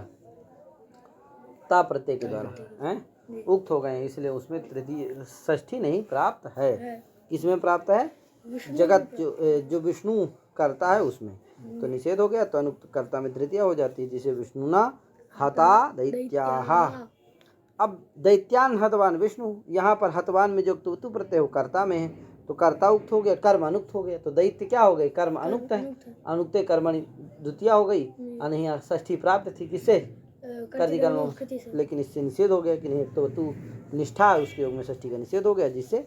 ता प्रत्यय के द्वारा हैं, उक्त हो गए हैं, इसलिए उसमें तृतीय षष्ठी नहीं प्राप्त है। किसमें प्राप्त है, जगत जो विष्णु करता है उसमें, तो निषेध हो गया, तो अनुक्त कर्ता में तृतीया हो जाती है, जिसे विष्णुना हता दैत्याः। अब दैत्यान हतवान विष्णु, यहाँ पर हतवान में जो तू प्रत्यय हो कर्ता में है, तो कर्ता उक्त हो गया, कर्म अनुक्त हो गया, तो दैत्य क्या हो गए, कर्म अनुक्त है, अनुक्ते कर्मणि द्वितीया हो गई, नहीं षष्ठी प्राप्त थी किससे, कर्तिकर्म, लेकिन इससे निषेध हो गया कि नहीं, तो तू निष्ठा है उसके योग में षष्ठी का निषेध हो गया, जिससे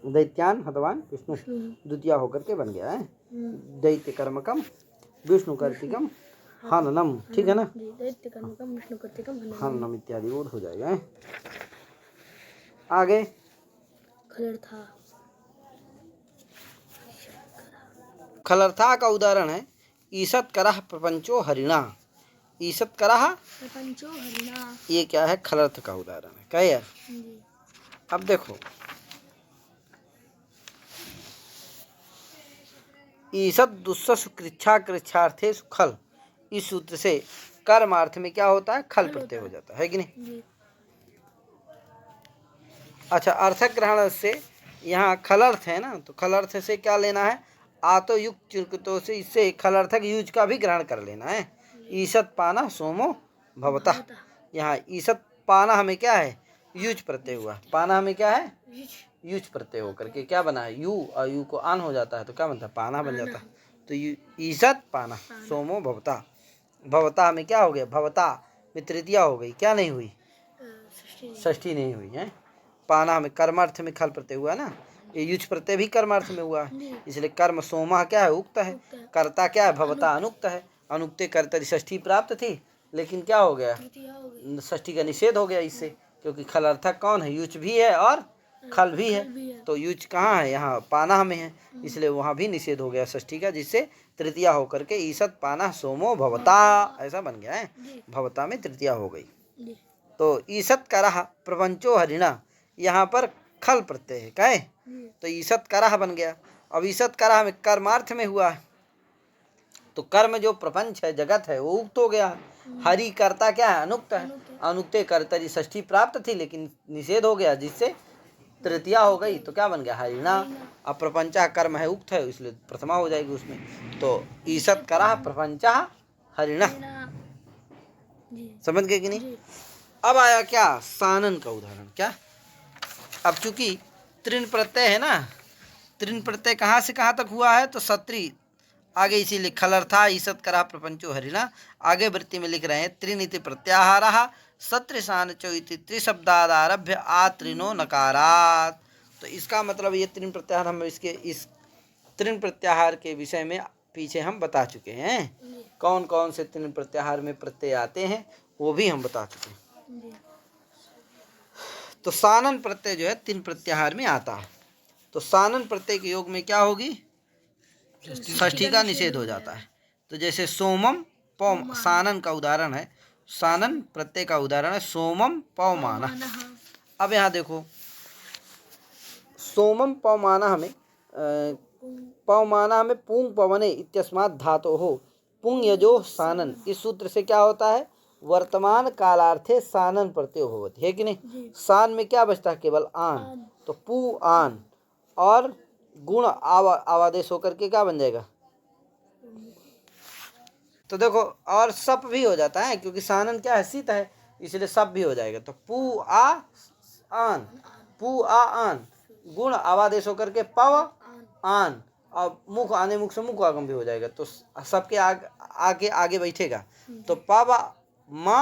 दैत्यान हतवान विष्णु द्वितीया होकर के बन गया है। दैत्य कर्मकम विष्णु कर्तिकम हननम, ठीक है ना, दैत्य कर्मकम विष्णु कर्तिकम हननम इत्यादि बोध हो जाएगा है। आगे खलर्था, खलर्था का उदाहरण है ईसत करह प्रपंचो हरिणा, ईसत करह प्रपंचो हरिणा, ये क्या है, खलर्थ का उदाहरण है, क्या यार। अब देखो ईसत दुस्सु कृच्छा कृच्छार्थे खल, इस सूत्र से कर्मार्थ में क्या होता है, खल प्रत्यय हो जाता है कि नहीं। अच्छा, अर्थक ग्रहण से यहाँ खलर्थ है ना, तो खलर्थ से क्या लेना है, आतो युक्त चिरकुतो से, इससे खलर्थक यूज का भी ग्रहण कर लेना है। ईसत पाना सोमो भवता, यहाँ ईसत पाना हमें क्या है, यूज प्रत्यय हुआ, पाना हमें क्या है, यूज प्रत्यय होकर के क्या बना है, यू, और यू को आन हो जाता है तो क्या बनता है, पाना बन जाता है। तो ईसत पाना सोमो भवता, भवता में क्या हो गया, भवता में तृतीया हो गई, क्या नहीं हुई, षष्ठी नहीं हुई है। पाना में कर्मार्थ में खल प्रत्यय हुआ ना, ये युज प्रत्यय भी कर्मार्थ में हुआ है, इसलिए कर्म सोमा क्या है, उक्त है, कर्ता क्या है, भवता अनुक्त है, अनुक्ते कर्तरी षष्ठी प्राप्त थी, लेकिन क्या हो गया, षष्ठी का निषेध हो गया इससे, क्योंकि खल अर्थक कौन है, युच भी है और खल भी है, तो युच कहाँ है, यहाँ पाना में है, इसलिए वहाँ भी निषेध हो गया षष्ठी का, जिससे तृतीया होकर के ईसत पाना सोमो भवता ऐसा बन गया है, भवता में तृतीया हो गई। तो ईसत करह प्रपंचो हरिणा, यहाँ पर खल प्रत्यय है, क्या है, तो ईसत करह बन गया। अब ईसत करह में कर्मार्थ में हुआ है, तो कर्म जो प्रपंच है, जगत है, वो उक्त हो गया, हरि कर्ता क्या है, अनुक्त है, अनुक्ते कर्तरी षष्ठी प्राप्त थी लेकिन निषेध हो गया, जिससे तृतीया हो गई, तो क्या बन गया, हरिणा। अब प्रपंचा कर्म है, उक्त है, इसलिए प्रथमा हो जाएगी उसमें, तो ईसत करह प्रपंचा हरिणा, समझ गए कि नहीं। अब आया क्या, सानन का उदाहरण, क्या, अब चूंकि तृण प्रत्यय है ना, तृण प्रत्यय कहाँ से कहाँ तक हुआ है, तो सत्री आगे, इसीलिए खलर्था ईसत करा प्रपंचो हरिणा, आगे वृत्ति में लिख रहे हैं त्रिनिति प्रत्याहारः सत्रिशान चौति त्रिशब्दादारभ्य आत्रिनो नकारात। तो इसका मतलब ये तृण प्रत्याहार, हम इसके इस तृण प्रत्याहार के विषय में पीछे हम बता चुके हैं, कौन कौन से तृण प्रत्याहार में प्रत्यय आते हैं वो भी हम बता चुके हैं। तो सानन प्रत्यय जो है तीन प्रत्याहार में आता है, तो सानन प्रत्यय के योग में क्या होगी, षष्ठी का निषेध हो जाता है। तो जैसे सोमम पौ, सानन का उदाहरण है, सानन प्रत्यय का उदाहरण है सोमम पौमाना। अब यहाँ देखो सोमम पौमाना हमें पौमाना में पुंग पवने इत्यस्मात् धातो हो पुंग यजो सानन, इस सूत्र से क्या होता है, वर्तमान कालार्थे सानन प्रत्यय होती है कि नहीं। सान में क्या बचता है, केवल आन, तो पू आन और गुण आवादेश होकर के क्या बन जाएगा, तो देखो और सप भी हो जाता है, क्योंकि सानन क्या है, शीत है, इसलिए सप भी हो जाएगा। तो पू आ आन, पू आ आन, गुण आवादेश होकर के पव आन, और मुख आने मुख से मुख आगम भी हो जाएगा, तो सबके आगे आगे बैठेगा, तो पव मा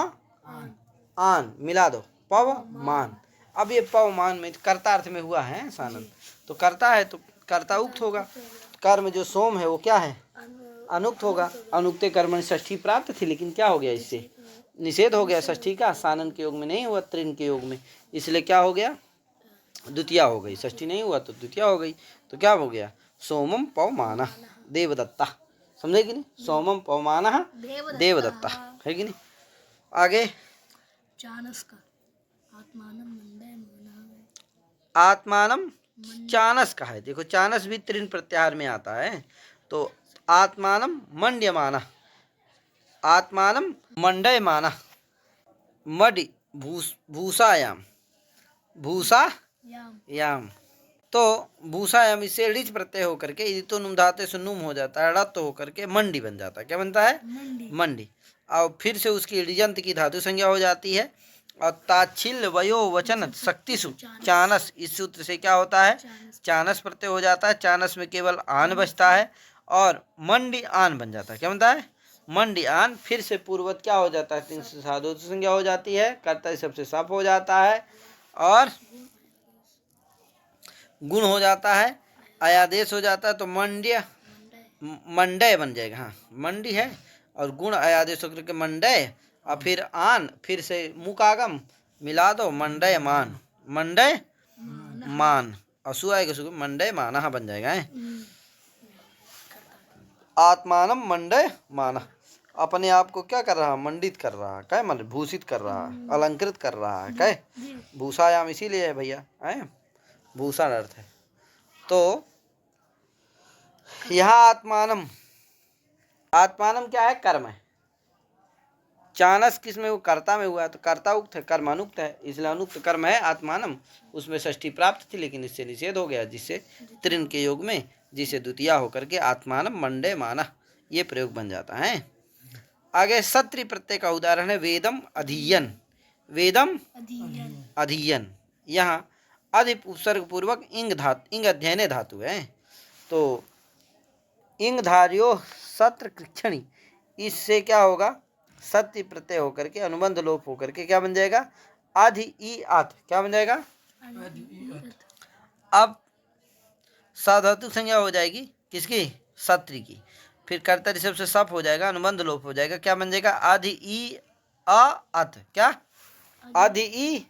आन मिला दो, पव मान। अब ये पव मान में कर्ता अर्थ में हुआ है सानन, तो कर्ता है तो कर्ता उक्त होगा, कर्म जो सोम है वो क्या है, अनुक्त होगा, अनुक्ते कर्म षष्ठी प्राप्त थी लेकिन क्या हो गया, इससे निषेध हो गया षष्ठी का, सानन के योग में नहीं हुआ, तृण के योग में, इसलिए क्या हो गया, द्वितीया हो गई, षष्ठी नहीं हुआ तो द्वितीया हो गई, तो क्या हो गया, सोमम पवमाना देवदत्ता, समझे कि नहीं, सोमम पवमाना देवदत्ता है कि नहीं। आगे आत्मानम चानस का है, देखो चानस भी तृण प्रत्याहार में आता है, तो आत्मानम मंड्यमाना, आत्मानम मंडयमाना, मडि भूसायाम, भूसा याम, तो भूषायाम इससे ऋच प्रत्यय होकर के यदि तो नुम धाते से नुम हो जाता है, ड़त होकर के मंडी बन जाता है। क्या बनता है? मंडी। और फिर से उसकी ऋजंत की धातु संज्ञा हो जाती है। और ताच्छिल्य वयो वचन शक्तिसु चानस, इस सूत्र से क्या होता है? चानस प्रत्यय हो जाता है। चानस में केवल आन बचता है और मंडी आन बन जाता है। क्या बनता है? मंडी आन। फिर से पूर्वत क्या हो जाता है? तीन से साधु संज्ञा हो जाती है, कर्ता सबसे सप हो जाता है और गुण हो जाता है, अयादेश हो जाता है। तो मंड्य मंडय बन जाएगा। हाँ, मंडी है और गुण अयादेश होकर के मंडय, और फिर आन, फिर से मुकागम मिला दो, मंडय मान, मंडय मान, और सु आएगा, सु मंडय माना बन जाएगा है। आत्मानम मंडय माना, अपने आप को क्या कर रहा? मंडित कर रहा है। क्या मन? भूषित कर रहा है, अलंकृत कर रहा है। क्या? भूषायाम इसीलिए है भैया, है भूषण अर्थ है। तो यहाँ आत्मानम, आत्मानम क्या है? कर्म है। चानस किस में? वो कर्ता में हुआ है, तो कर्ता उक्त है, कर्म अनुक्त है, इसलिए अनुक्त कर्म है आत्मानम। उसमें षष्ठी प्राप्त थी लेकिन इससे निषेध हो गया, जिससे त्रिन के योग में जिसे द्वितीया होकर के आत्मानम मंडे माना ये प्रयोग बन जाता है। आगे सत्री प्रत्यय का उदाहरण है वेदम अधीयन। वेदम अधीयन, यहाँ अधिप उपसर्ग पूर्वक इंग धातु, इंग अध्ययने धातु है। तो इंग धार्यो सत्र कृक्षणी, इससे क्या होगा? सत्य प्रत्यय होकर के अनुबंध लोप होकर के क्या बन जाएगा? आधि ई आत। क्या बन जाएगा? अब साधातु संज्ञा हो जाएगी किसकी? सत्री की। फिर कर्ता ऋषभ से सप हो जाएगा, अनुबंध लोप हो जाएगा, क्या बन जाएगा? आधि ई आ अत। क्या? आधि ई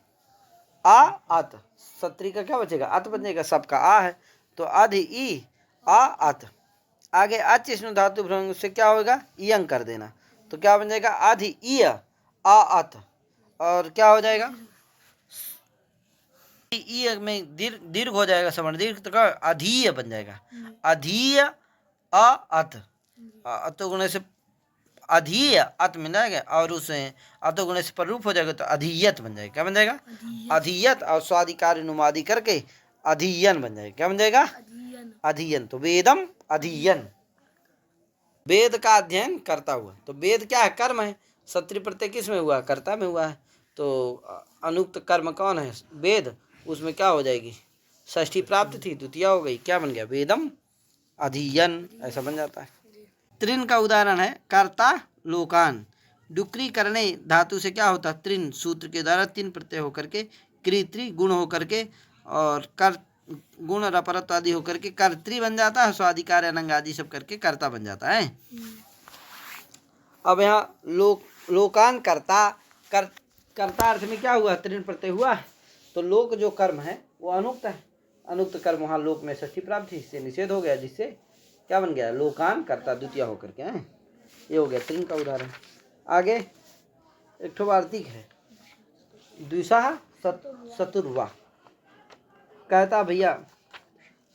आ अत। सत्री का क्या बचेगा? अत बन जाएगा, सबका आ है, तो आधि ई आ अत। आगे अचिष्णु धातु भ्रंग से क्या होगा? इयंग कर देना, तो क्या बन जाएगा? आधि ईय आ अत, और क्या हो जाएगा? ई में दीर्घ हो जाएगा, सवर्ण दीर्घ, तो क्या? अधीय बन जाएगा, अधीय अ अत। अतो गुण से अधीय अत मिल जाएगा, और उसे अतो गुण से पररूप हो जाएगा, तो अधीयत बन जाएगा। क्या बन जाएगा? अधीयत, और स्वादिकार नुमादि करके अधीयन बन जाएगा। क्या बन जाएगा? अधीयन। तो वेदम अधीयन, वेद का अध्ययन करता हुआ। तो वेद क्या है? कर्म है। सत्री प्रत्यय किस में हुआ? कर्ता में हुआ है। तो अनुक्त कर्म कौन है? वेद। उसमें क्या हो जाएगी? षष्ठी प्राप्त थी, द्वितीय हो गई, क्या बन गया? वेदम अधीयन, ऐसा बन जाता है। त्रिन का उदाहरण है कर्ता लोकान। डुक्री करने धातु से क्या होता है? त्रिन सूत्र के द्वारा तीन प्रत्यय होकर के कृत्रि गुण होकर के और कर गुण रपरत्व आदि होकर के कर्त्री बन जाता है, स्वादिकार अनंग आदि सब करके कर्ता बन जाता है। अब यहाँ लोकान कर्ता, कर्ता अर्थ में क्या हुआ? त्रिन प्रत्यय हुआ है, तो लोक जो कर्म है वो अनुक्त है। अनुक्त कर्म वहाँ लोक में षष्ठी प्राप्त थी, इससे निषेध हो गया, जिससे क्या बन गया? लोकान कर्ता द्वितीय होकर के है। ये हो गया त्रिन का उदाहरण। आगे एक ठो वार्तिक है, द्विषा सतुर्वा। कहता भैया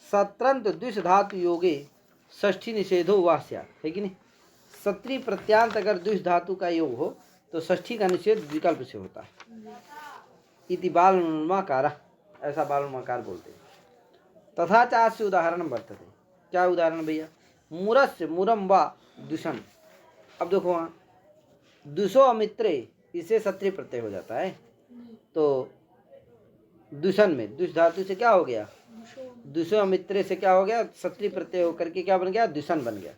सत्रंत द्विष धातु योगे षष्ठी निषेधो वा स्यात्, है कि नहीं? सत्री प्रत्यांत अगर द्विष धातु का योग हो तो षष्ठी का निषेध विकल्प से होता है। इति बालनुमाकार, ऐसा बालनुमाकार बोलते हैं। तथा चास्य उदाहरण वर्तते। क्या उदाहरण भैया? मूरस्य मूरम वा दुषण। अब देखो वहाँ दुषो अमित्रे, इसे सत्री प्रत्यय हो जाता है, तो दुषण में दुष धातु से क्या हो गया? दुषो अमित्रे से क्या हो गया? सत्री प्रत्यय होकर के क्या बन गया? दुषण बन गया।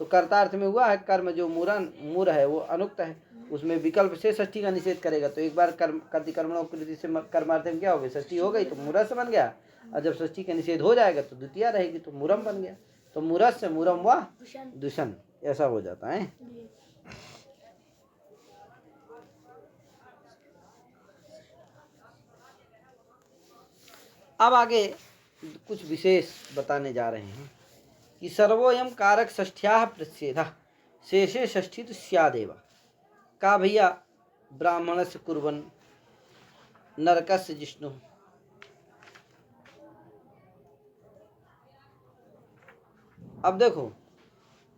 तो कर्तार्थ में हुआ है कर्म जो मूर है वो अनुक्त है, उसमें विकल्प से षष्ठी का निषेध करेगा। तो एक बार कर्म कर्ति कर्मणों कृति से कर्मार्थ में क्या हो गई? षष्ठी हो गई, तो मूरस बन गया, और जब षष्ठी का निषेध हो जाएगा तो द्वितीय रहेगी, तो मूरम बन गया। तो मूरस से मूरम व दुषण, ऐसा हो जाता है। अब आगे कुछ विशेष बताने जा रहे हैं कि सर्वोयम कारक षष्ठ्याः प्रच्छेदः शेषे षष्ठी तो स्यादेव। का भैया ब्राह्मणस्य कुर्वन् नरकस्य जिष्णु। अब देखो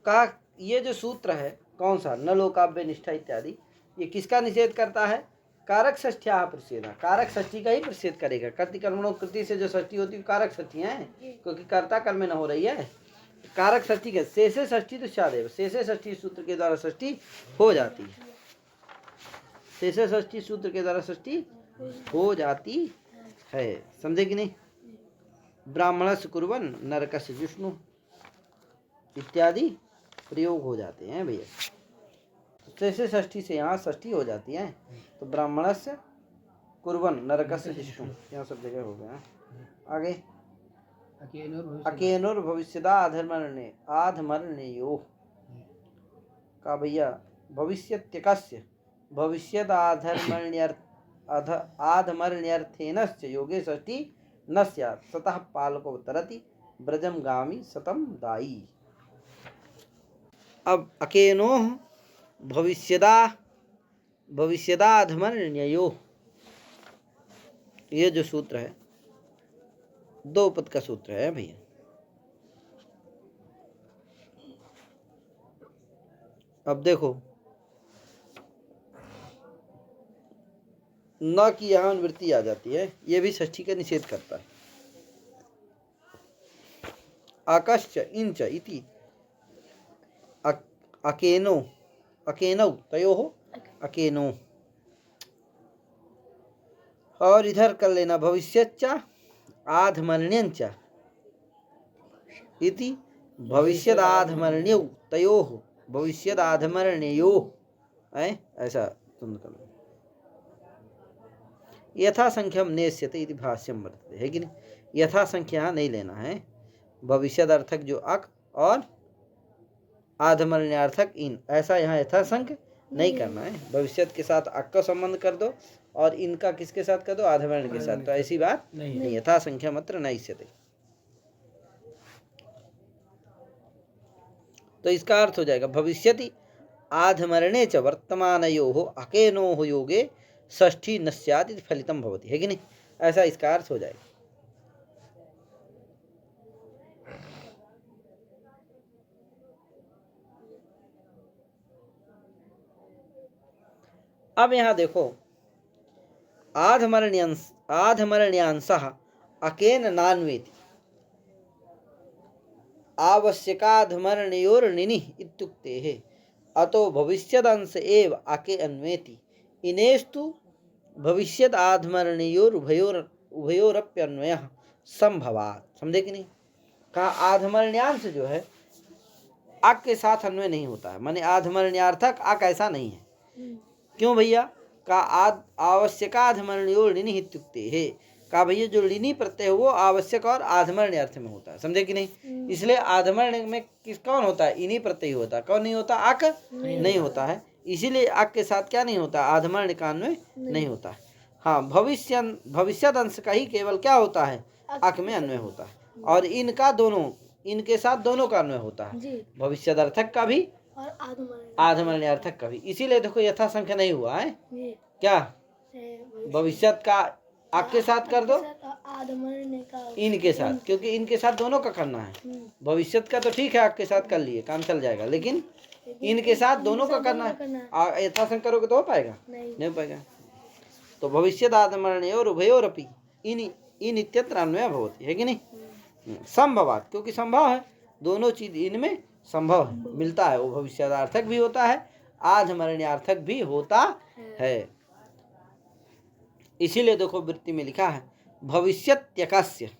कहा ये जो सूत्र है कौन सा? न लोकाव्य निष्ठा इत्यादि, ये किसका निषेध करता है? कारक षष्ठ्या प्रतिषेधा, कारक षष्ठी का ही प्रतिषेध करेगा। कर्ति कर्मणों कृति से जो षष्ठी होती है कारक षष्ठी है, क्योंकि कर्ता कर्म में न हो रही है। कारक षष्ठी के शेषे षष्ठी तो स्यादेव, शेषे षष्ठी सूत्र के द्वारा षष्ठी हो जाती है। शेषे षष्ठी सूत्र के द्वारा षष्ठी हो जाती है, समझे कि नहीं। ब्राह्मणस्य कुर्वन् नरकस्य जिष्णु इत्यादि प्रयोग हो जाते हैं भैया। शेषे षष्ठी से यहाँ षष्ठी हो जाती है, तो ब्राह्मणस्य कुर्वन् नरकस्य जिष्णु यहाँ सब जगह हो गया। आगे अकेनोर भविष्यदा आधमरणे आधमरणेयो का भैया भविष्यत्यकस्य भविष्यद आधमरण्यर्थेनश्च योगे षष्ठी न स्यात् सतः पालको तरति ब्रजम गामी सतम दायी। अब अकेनोः भविष्यदाधमरण्यो, ये जो सूत्र है दो पद का सूत्र है भैया। अब देखो न की यहाँ अनुवृत्ति आ जाती है, ये भी षष्ठी का निषेध करता है। आकाश्च इंच इति अकेनो अकेनौ तयोः अकेनो, और इधर कर लेना भविष्यच्च आधमरण्यंच इति भविष्यदाधमरण्यौ तयोः भविष्यदाधमरण्योः, ऐसा तुम कर लो। यथा संख्यम नेष्यते इति भाष्यम वर्तते, है कि नहीं। यथा संख्या यहाँ नहीं लेना है, भविष्यद अर्थक जो अक और आधमरण्यार्थक इन, ऐसा यहाँ यथा संख्य नहीं करना है। भविष्यत के साथ अक का संबंध कर दो और इनका किसके साथ कर दो, आधमरण के साथ, तो ऐसी बात नहीं। यथा संख्या मात्र नैष्यते, तो इसका अर्थ हो जाएगा भविष्यति आधमरणे च वर्तमानयोः अकेनोः योगे षष्ठी न स्यात् इति फलितं भवति, है कि नहीं। ऐसा इसका अर्थ हो जाएगा। अब यहाँ देखो आधमरण्यांशः अकेन नान्वेति आवश्यकाधमरणयोर्निनिः इत्युक्तेः अतो भविष्यदंश एव अके अन्वेति इनेस्तु भविष्यद उभयोरप्यन्वयः संभवात्। समझे कि नहीं। कहा आधमरण्यांश जो है अक के साथ अन्वय नहीं होता है, माने आधमरण्यार्थक अक ऐसा नहीं है। क्यों भैया। का आवश्यकाधमरणयोर्निनिः इत्युक्तेः, का भैया जो लिनी प्रत्यय है वो आवश्यक और आधमरण अर्थ में होता है, समझे कि नहीं। इसलिए आधमरण में कौन होता है, इन्हीं प्रत्यय होता है। कौन नहीं होता, अक नहीं होता है। इसीलिए अक के साथ क्या नहीं होता, आधमरण का अन्वय नहीं होता है। हाँ, भविष्यद अंश का ही केवल क्या होता है, अक में अन्वय होता है, और इनका दोनों, इनके साथ दोनों का अन्वय होता है, भविष्यद अर्थक का भी और आधमरण अर्थक का भी। इसीलिए देखो यथा संख्या नहीं हुआ है। क्या भविष्यत का अक के साथ कर दो, इनके साथ, क्योंकि इनके साथ दोनों का करना है। भविष्यत का तो ठीक है अक के साथ कर लिए काम चल जाएगा, लेकिन इनके साथ दोनों का करना है। यथा संख्या करोगे तो हो पाएगा, नहीं हो पाएगा। तो भविष्यद आधमरणयोर उभयोरपि इन इत्यत्र अन्वय भवति, है कि नहीं। संभवात्, क्योंकि संभव है, दोनों चीज इनमें संभव है, मिलता है। वो भविष्यदार्थक भी होता है, आधमरण्यार्थक भी होता है। इसीलिए देखो वृत्ति में लिखा है भविष्यत्यकस्य,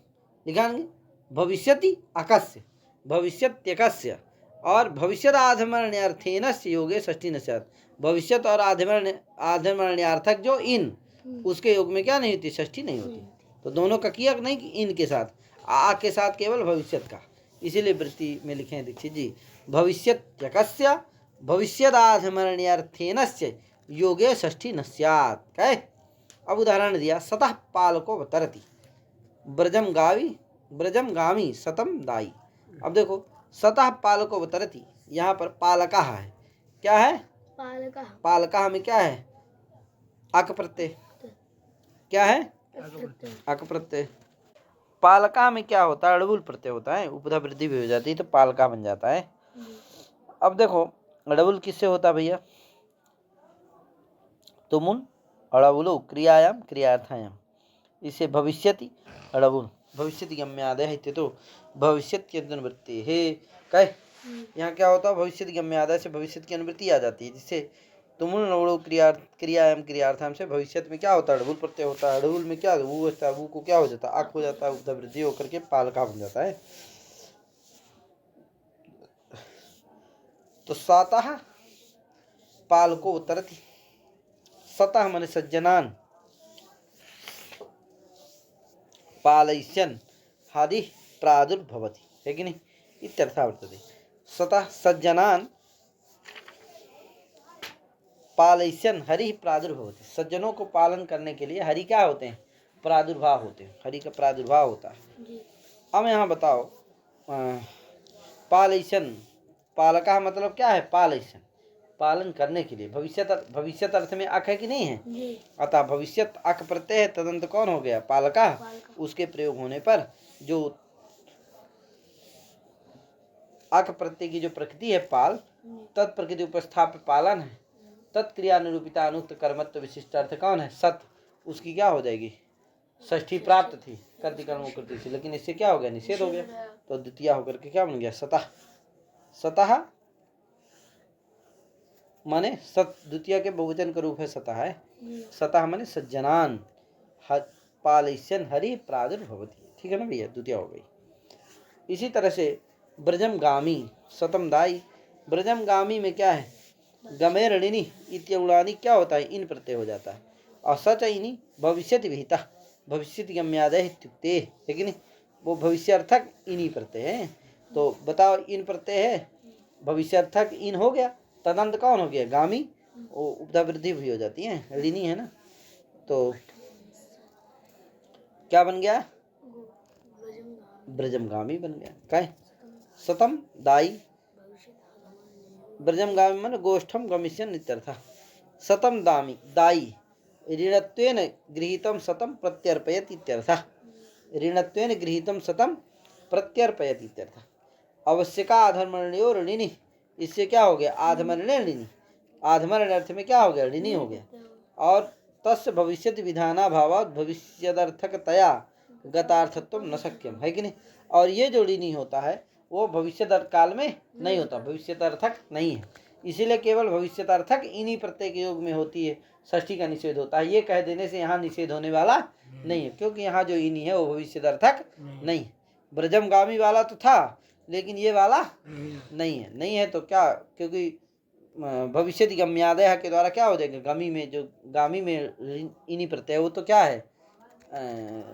लिखा नहीं, भविष्यति अकस्य, भविष्यत्यकस्य और भविष्यद आधमरण्यार्थेनस्य योगे षष्ठी न स्यात्। भविष्यत और आधमरण्यार्थक जो इन, उसके योग में क्या नहीं होती, षष्ठी नहीं होती। तो दोनों का किया नहीं कि इनके साथ, आ के साथ केवल भविष्यत का। इसीलिए वृत्ति में लिखे हैं दीक्षित जी भविष्यत्यकस्य भविष्यदाधमरण्यार्थेनस्य योगे षष्ठी न स्यात्। कहे अब उदाहरण दिया, सतः पालको तरति ब्रजम गामी सतम दाई। अब देखो सतः पालको तरति, यहाँ पर पालका है, क्या है, पालका में क्या है, अक प्रत्यय, क्या है, अक प्रत्यय। पालका में क्या होता है, अड़बुल प्रत्यय होता है, उपधा वृद्धि भी हो जाती है तो पालका बन जाता है। अब देखो अड़बुल किससे होता है भैया, तुमुन अड़बुलो क्रियायाम क्रियार्थायाम। इसे भविष्यति अड़बुल भविष्यति गम्यादय इत्यतो भविष्यत अनुवृत्ति है। कहे यहाँ क्या होता है, भविष्यत गम्यादय से भविष्यत की अनुवृत्ति आ जाती है, जिससे तुमुल नवड़ो क्रियायाम क्रियार्थाम से भविष्यत में क्या होता है, अड़बुल प्रत्यय होता है। अड़बुल में क्या वो होता है, वो को क्या हो जाता है, आख हो जाता है, उपधा वृद्धि होकर के पालका बन जाता है। तो सातः पालको उत्तरति, सतः मन सज्जनान पालयिष्यन् हरि प्रादुर्भवति, है कि नहीं, इत्यर्थः वर्तते। सतः सज्जनान पालयिष्यन् हरि प्रादुर्भवति, सज्जनों को पालन करने के लिए हरि क्या होते हैं, प्रादुर्भाव होते हैं, हरि का प्रादुर्भाव होता है। अब यहाँ बताओ पालयिष्यन्, पालका मतलब क्या है, पालयिष्यन् पालन करने के लिए, भविष्यत अर्थ में अक है कि नहीं है, अतः भविष्यत अक प्रत्यय है, तदंत कौन हो गया, पालका। उसके प्रयोग होने पर जो अक प्रत्यय की जो प्रकृति है पाल, तत्प्रकृति उपस्थाप्य पालन है, तत्क्रिया निरूपिता अनुक्त कर्मत्व विशिष्ट अर्थ कौन है, सत, उसकी क्या हो जाएगी, षष्ठी प्राप्त थी कर्ति कर्म कृति से, लेकिन इससे क्या हो गया, निषेध हो गया, तो द्वितीय होकर के क्या बन गया, सतः। सतः माने सत, द्वितीय के बहुवचन का रूप है सतः है, सतः माने सज्जनान पालयिष्यन् हरि प्रादुर्भवति, ठीक है ना भैया, द्वितीय हो गई। इसी तरह से ब्रजम गामी सतम दाई, ब्रजम गामी में क्या है, गमे ऋणिनी इत्यउड़ानी क्या होता है, इन प्रत्यय हो जाता है, और सच इनी भविष्यति विहिता, भविष्यति गम्यादय इत्युक्ते, है कि नहीं, वो भविष्यार्थक इन्हीं प्रत्यय है। तो बताओ इन प्रत्यय है, भविष्यार्थक इन हो गया, तदंत कौन हो गया, गामी, वो उपधा वृद्धि भी हो जाती है, ऋणी है ना, तो क्या बन गया, ब्रजमगामी बन गया। काय सतम दाई, ब्रजमगामी मन गोष्ठम गमिष्यन् इत्यर्थः। सतम दामी दाई ऋणत्वेन गृहीतम सतम प्रत्यर्पयत इत्यर्थः, ऋणत्वेन गृहीतम सतम प्रत्यर्पयत इत्यर्थः। आवश्यका आधमर्ण्यो ऋणिनी, इससे क्या हो गया, आधमर्ण्य ऋणिनी, आधमर्ण्य अर्थ में क्या हो गया, ऋणी हो गया, और तस्य भविष्यति विधानाभावात् भविष्यदर्थकतया गतार्थत्व न शक्यम, है कि नहीं, और ये जो ऋणी होता है वो भविष्यदर्थ काल में नहीं होता, भविष्यतार्थक नहीं है, इसीलिए केवल भविष्यतार्थक इन्हीं प्रत्यय के योग में होती है, षष्ठी का निषेध होता है। ये कह देने से यहाँ निषेध होने वाला नहीं है, क्योंकि यहाँ जो इन्हीं है वो भविष्यतार्थक नहीं है। ब्रजमगामी वाला तो था, लेकिन ये वाला नहीं है, नहीं है तो क्या, क्योंकि भविष्य गम्यादय के द्वारा क्या हो जाएगा, गामी में जो गामी में इन्हीं प्रत्यय वो तो क्या है,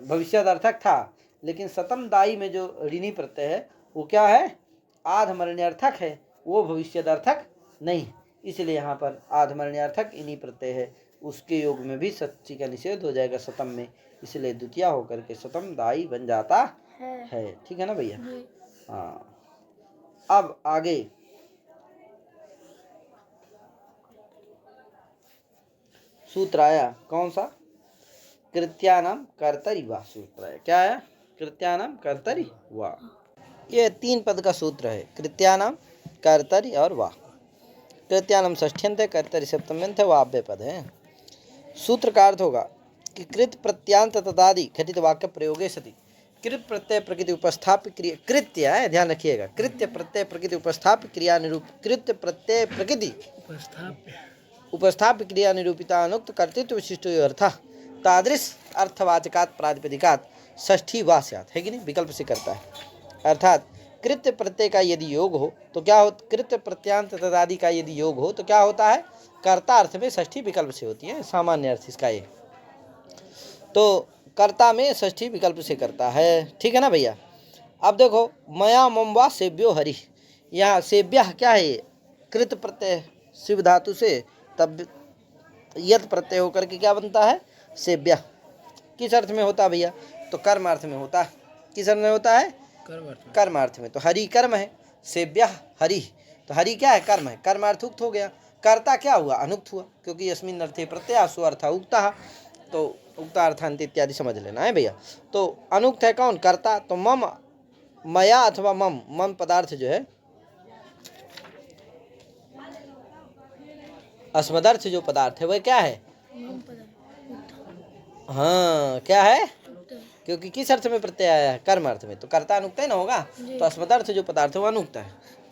भविष्यार्थक था, लेकिन सतम दाई में जो ऋणी प्रत्यय है वो क्या है, आधमरण्यार्थक है, वो भविष्यार्थक नहीं, इसलिए यहाँ पर आधमरण्यार्थक इन्हीं प्रत्यय है, उसके योग में भी सच्ची का निषेध हो जाएगा सतम में, इसलिए द्वितीय होकर के सतम दाई बन जाता है, ठीक है ना भैया। हाँ, अब आगे सूत्र आया, कौन सा, कृत्यानाम कर्तरि वा सूत्र है, क्या है, कृत्यानाम कर्तरि वा, ये 3 पद का सूत्र है, कृत्यानाम कर्तरि और वा। कृत्यानाम षष्ठ्यंत है, कर्तरि सप्तम्यंत है, वाव्य पद है। सूत्र का अर्थ होगा कि कृत प्रत्यांत तदादि घटित वाक्य प्रयोगे सति, कृत प्रत्यय प्रकृति उपस्थाप्य क्रिया, कृत्य है ध्यान रखिएगा, कृत्य प्रत्यय प्रकृति उपस्थाप्य क्रिया निरूप, कृत्य प्रत्यय प्रकृति उपस्थाप्य क्रिया निरूपिता अनुक्त कर्तृत्व विशिष्ट अर्थ तादृश अर्थवाचकात् प्रातिपदिकात् षष्ठी वा स्यात्, है कि नहीं, विकल्प से करता है, अर्थात कृत्य प्रत्यय का यदि योग हो तो क्या हो, कृत्य प्रत्यांत तदादि का यदि योग हो तो क्या होता है, कर्ता अर्थ में षष्ठी विकल्प से होती है, सामान्य अर्थ इसका ये, तो कर्ता में षष्ठी विकल्प से करता है, ठीक है ना भैया। अब देखो मया मम वा सेव्यो हरि, यहाँ सेव्य क्या है, कृत प्रत्यय शिव धातु से तब यत प्रत्यय होकर के क्या बनता है, सेव्य, किस अर्थ में होता है भैया, तो कर्म अर्थ में होता है, किस अर्थ में होता है, कर्म अर्थ में, तो हरि कर्म है, सेव्य हरि, तो हरि क्या है, कर्म है, कर्म अर्थ उक्त हो गया, कर्ता क्या हुआ, अनुक्त हुआ, क्योंकि यस्मिन् अर्थे प्रत्यय सो अर्थ उक्ता, तो उक्तार्थान्त इत्यादि समझ लेना है भैया। तो अनुक्त है कौन, कर्ता, तो मम, मया अथवा मम, मम पदार्थ जो है, अस्मदर्थ जो पदार्थ है वह क्या है, हाँ क्या है, क्योंकि किस अर्थ में प्रत्यय आया है, कर्म अर्थ में, तो कर्ता अनुक्त ना होगा। तो अस्मदर्थ जो पदार्थ है वो अनुक्त है,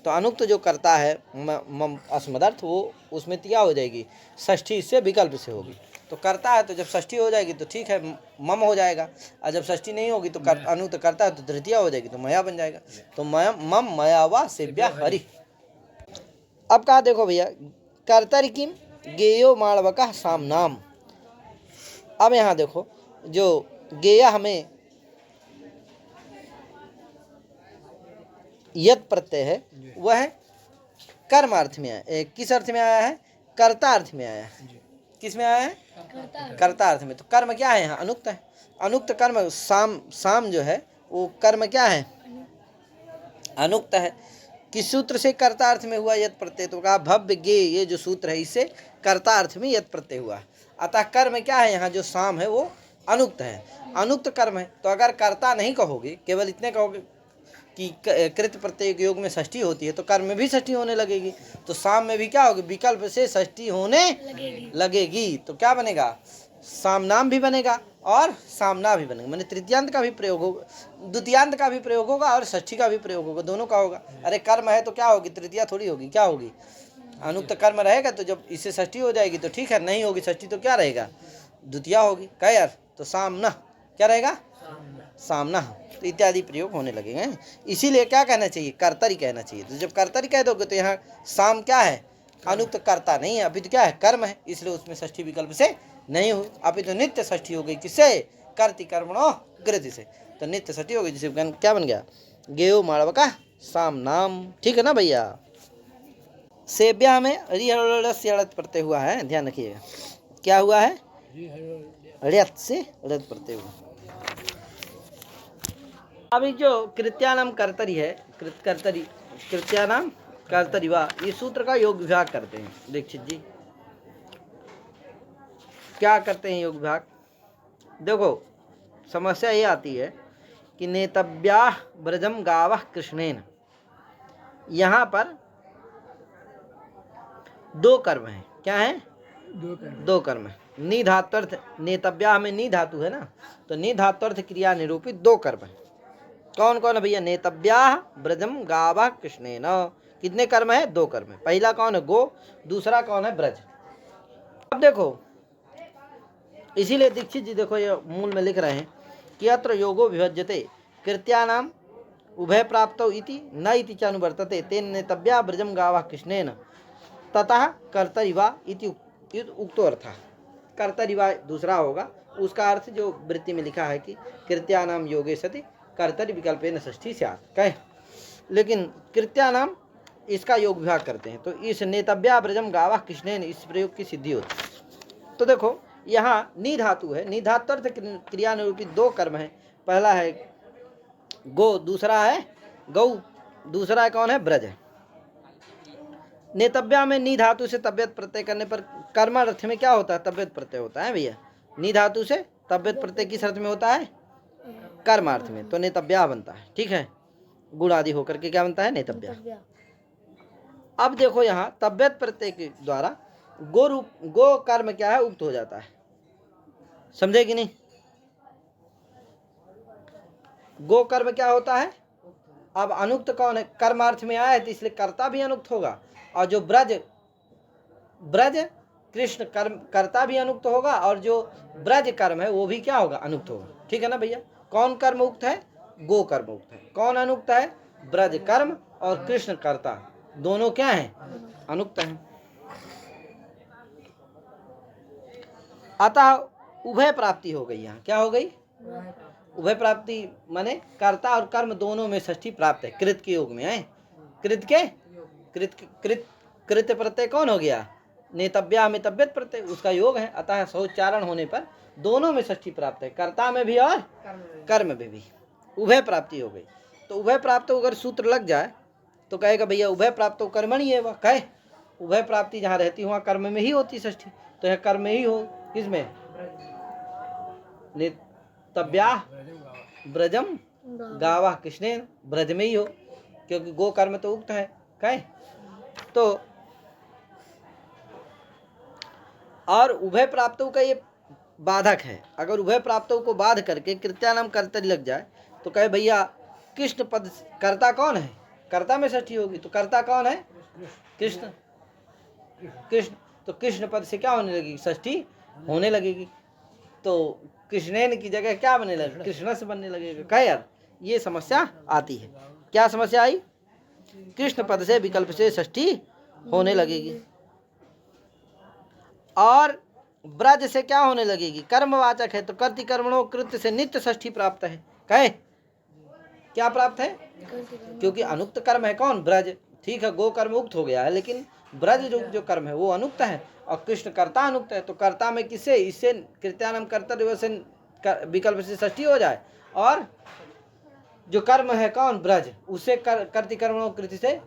तो अनुक्त जो करता है अस्मदर्थ, वो उसमें क्या हो जाएगी, षष्ठी से विकल्प से होगी। तो करता है तो जब षष्ठी हो जाएगी तो ठीक है, मम हो जाएगा, और जब षष्ठी नहीं होगी तो अनुक्त करता है तो तृतीय हो जाएगी, तो मया बन जाएगा। तो मम मया वा सेव्या हरि। अब कहा देखो भैया, कर्तरि किम गेयो मालवका साम नाम। अब यहाँ देखो, जो गेय हमें यद प्रत्यय है वह कर्म अर्थ में आया, किस अर्थ में आया है, कर्ता अर्थ में आया है। किस में आया है, कर्ता अर्थ में। तो कर्म क्या है यहाँ, अनुक्त है। अनुक्त कर्म साम जो है वो कर्म क्या है, अनुक्त है। किस सूत्र से कर्ता अर्थ में हुआ यद प्रत्यय, तो कहा भव्य गे, ये जो सूत्र है इससे कर्ता अर्थ में यद प्रत्यय हुआ। अतः कर्म क्या है यहाँ, जो साम है वो अनुक्त है, अनुक्त कर्म है। तो अगर कर्ता नहीं कहोगे, केवल इतने कहोगे कि कृत प्रत्यय के योग में षष्ठी होती है, तो कर्म में भी षष्ठी होने लगेगी, तो साम में भी क्या होगी, विकल्प से षष्ठी होने लगेगी। तो क्या बनेगा, सामनाम भी बनेगा और सामना भी बनेगा, मैंने तृतीयांत का भी प्रयोग होगा, द्वितीयांत का भी प्रयोग होगा और षष्ठी का भी प्रयोग होगा, दोनों का होगा। अरे कर्म है तो क्या होगी, तृतीया थोड़ी होगी, क्या होगी, अनुक्त कर्म रहेगा। तो जब इससे षष्ठी हो जाएगी तो ठीक है, नहीं होगी षष्ठी तो क्या रहेगा, द्वितीया होगी। क्या यार, तो सामना क्या रहेगा, सामना, तो इत्यादि प्रयोग होने लगेंगे। इसीलिए क्या कहना चाहिए, कर्तरी कहना चाहिए। तो जब कर्तरी कह दोगे तो यहाँ साम क्या है, अनुक्त कर्ता नहीं है, अभी तो क्या है, कर्म है, इसलिए उसमें षष्ठी विकल्प से नहीं हुई। अभी तो नित्य षष्ठी हो गई, किससे, कर्ति कर्मणो गृति से, तो नित्य षष्ठी हो गई, जिसे क्या बन गया, गेयो माड़व का साम नाम। ठीक है ना भैया। सेव्या में रिहड़त प्रत्यय हुआ है, ध्यान रखिएगा, क्या हुआ है, ऋत से ऋत प्रत्यय हुआ। अभी जो कृत्यानाम कर्तरी है, कर्तरी कृत्यानाम कर्तरी वा, ये सूत्र का योग विभाग करते हैं दीक्षित जी। क्या करते हैं योग विभाग, देखो समस्या ये आती है कि नेतव्या ब्रजम गावः कृष्णेन, यहाँ पर दो कर्म है, क्या है, दो कर्म है। नी धात्वर्थ, नेतव्या में नी धातु है ना, तो नी धात्वर्थ क्रिया निरूपित दो कर्म है। कौन कौन है भैया, नेतव्या ब्रजम गावः कृष्णेन, कितने कर्म है, दो कर्म है। पहला कौन है, गो, दूसरा कौन है, ब्रज। अब देखो, इसीलिए दीक्षित जी देखो ये मूल में लिख रहे हैं कि अत्र योगो विभज्यते कृत्यानाम उभय प्राप्तौ इति न इति च अनुवर्तते तेन नेतव्या ब्रजम गावः कृष्णेन ततः कर्तरिवा इति उक्तो अर्थः। कर्तरिवा दूसरा होगा, उसका अर्थ जो वृत्ति में लिखा है कि कृत्यानाम योगे सति कर्तरि विकल्पेन षष्ठी स्यात्, कहे, लेकिन कृत्यानाम इसका योग विभाग करते हैं, तो इस नेतव्या ब्रजम गावः कृष्णेन इस प्रयोग की सिद्धि होती है। तो देखो यहाँ नी धातु है, नी धात्वर्थ क्रिया निरूपित दो कर्म है, पहला है गो, दूसरा है गौ, दूसरा है कौन है, ब्रज है। नेतव्या में नी धातु से तबियत प्रत्यय करने पर कर्मार्थ में क्या होता है, तबियत प्रत्यय होता है भैया। नी धातु से तबियत प्रत्यय किस अर्थ में होता है, कर्मार्थ में, तो नेतव्या बनता है, ठीक है, गुण आदि होकर के क्या बनता है, नेतव्या। अब देखो यहाँ तबियत प्रत्यय के द्वारा गो रूप, गो कर्म क्या है, उक्त हो जाता है, समझे कि नहीं, गो कर्म क्या होता है। अब अनुक्त कौन है, कर्मार्थ में आया है तो इसलिए कर्ता भी अनुक्त होगा, और जो ब्रज कृष्ण कर्म कर्ता भी अनुक्त होगा, और जो ब्रज कर्म है वो भी क्या होगा, अनुक्त होगा। ठीक है ना भैया। कौन कर्म उक्त है, गो कर्म उक्त है। कौन अनुक्त है, ब्रज कर्म और कृष्ण कर्ता दोनों क्या है, अनुक्त हैं। अतः उभय प्राप्ति हो गई, यहाँ क्या हो गई, उभय प्राप्ति माने कर्ता और कर्म दोनों में षष्ठी प्राप्त है, कृत के योग में है। कृत के कृत प्रत्यय कौन हो गया, नेतव्या में तबियत प्रत्यय, उसका योग है, अतः सौच्चारण होने पर दोनों में षष्ठी प्राप्त है, कर्ता में भी और कर्म में भी उभय प्राप्ति हो गई। तो उभय प्राप्त अगर सूत्र लग जाए तो कहेगा भैया उभय प्राप्त कर्मणि है, वह कहे उभय प्राप्ति जहाँ रहती वहाँ कर्म में ही होती षष्ठी, तो यह कर्म में ही हो, किसमें, नेतव्या ब्रजम गावः कृष्णेन, ब्रज में ही हो, क्योंकि गो कर्म तो उक्त है, कहे तो। और उभय प्राप्तों का ये बाधक है। अगर उभय प्राप्तों को बाध करके कृत्यानाम कर्तरी लग जाए तो कहे भैया कृष्ण पद, कर्ता कौन है? कर्ता में षष्ठी होगी तो कर्ता कौन है? कृष्ण। कृष्ण तो कृष्ण पद से क्या होने लगेगी? षष्ठी होने लगेगी। तो कृष्णेन की जगह क्या बनने लगेगा? कृष्ण से बनने लगेगा। कहे यार ये समस्या आती है। क्या समस्या आई? कृष्ण पद से विकल्प से षष्ठी होने लगेगी। और ब्रज से क्या होने लगेगी? कर्मवाचक है तो कर्ति कर्मणों कृत्य से नित्य षष्ठी प्राप्त है। कहे क्या प्राप्त है? क्योंकि अनुक्त कर्म है कौन? ब्रज। ठीक है, गो कर्म उक्त हो गया है, लेकिन ब्रज जो कर्म है वो अनुक्त है और कृष्ण कर्ता अनुक्त है। तो कर्ता में किसे? इससे कृत्यानाम कर्तव्य से विकल्प से षष्ठी हो जाए और जो कर्म है कौन? ब्रज, उससे कर्ति कर्मणों कृति से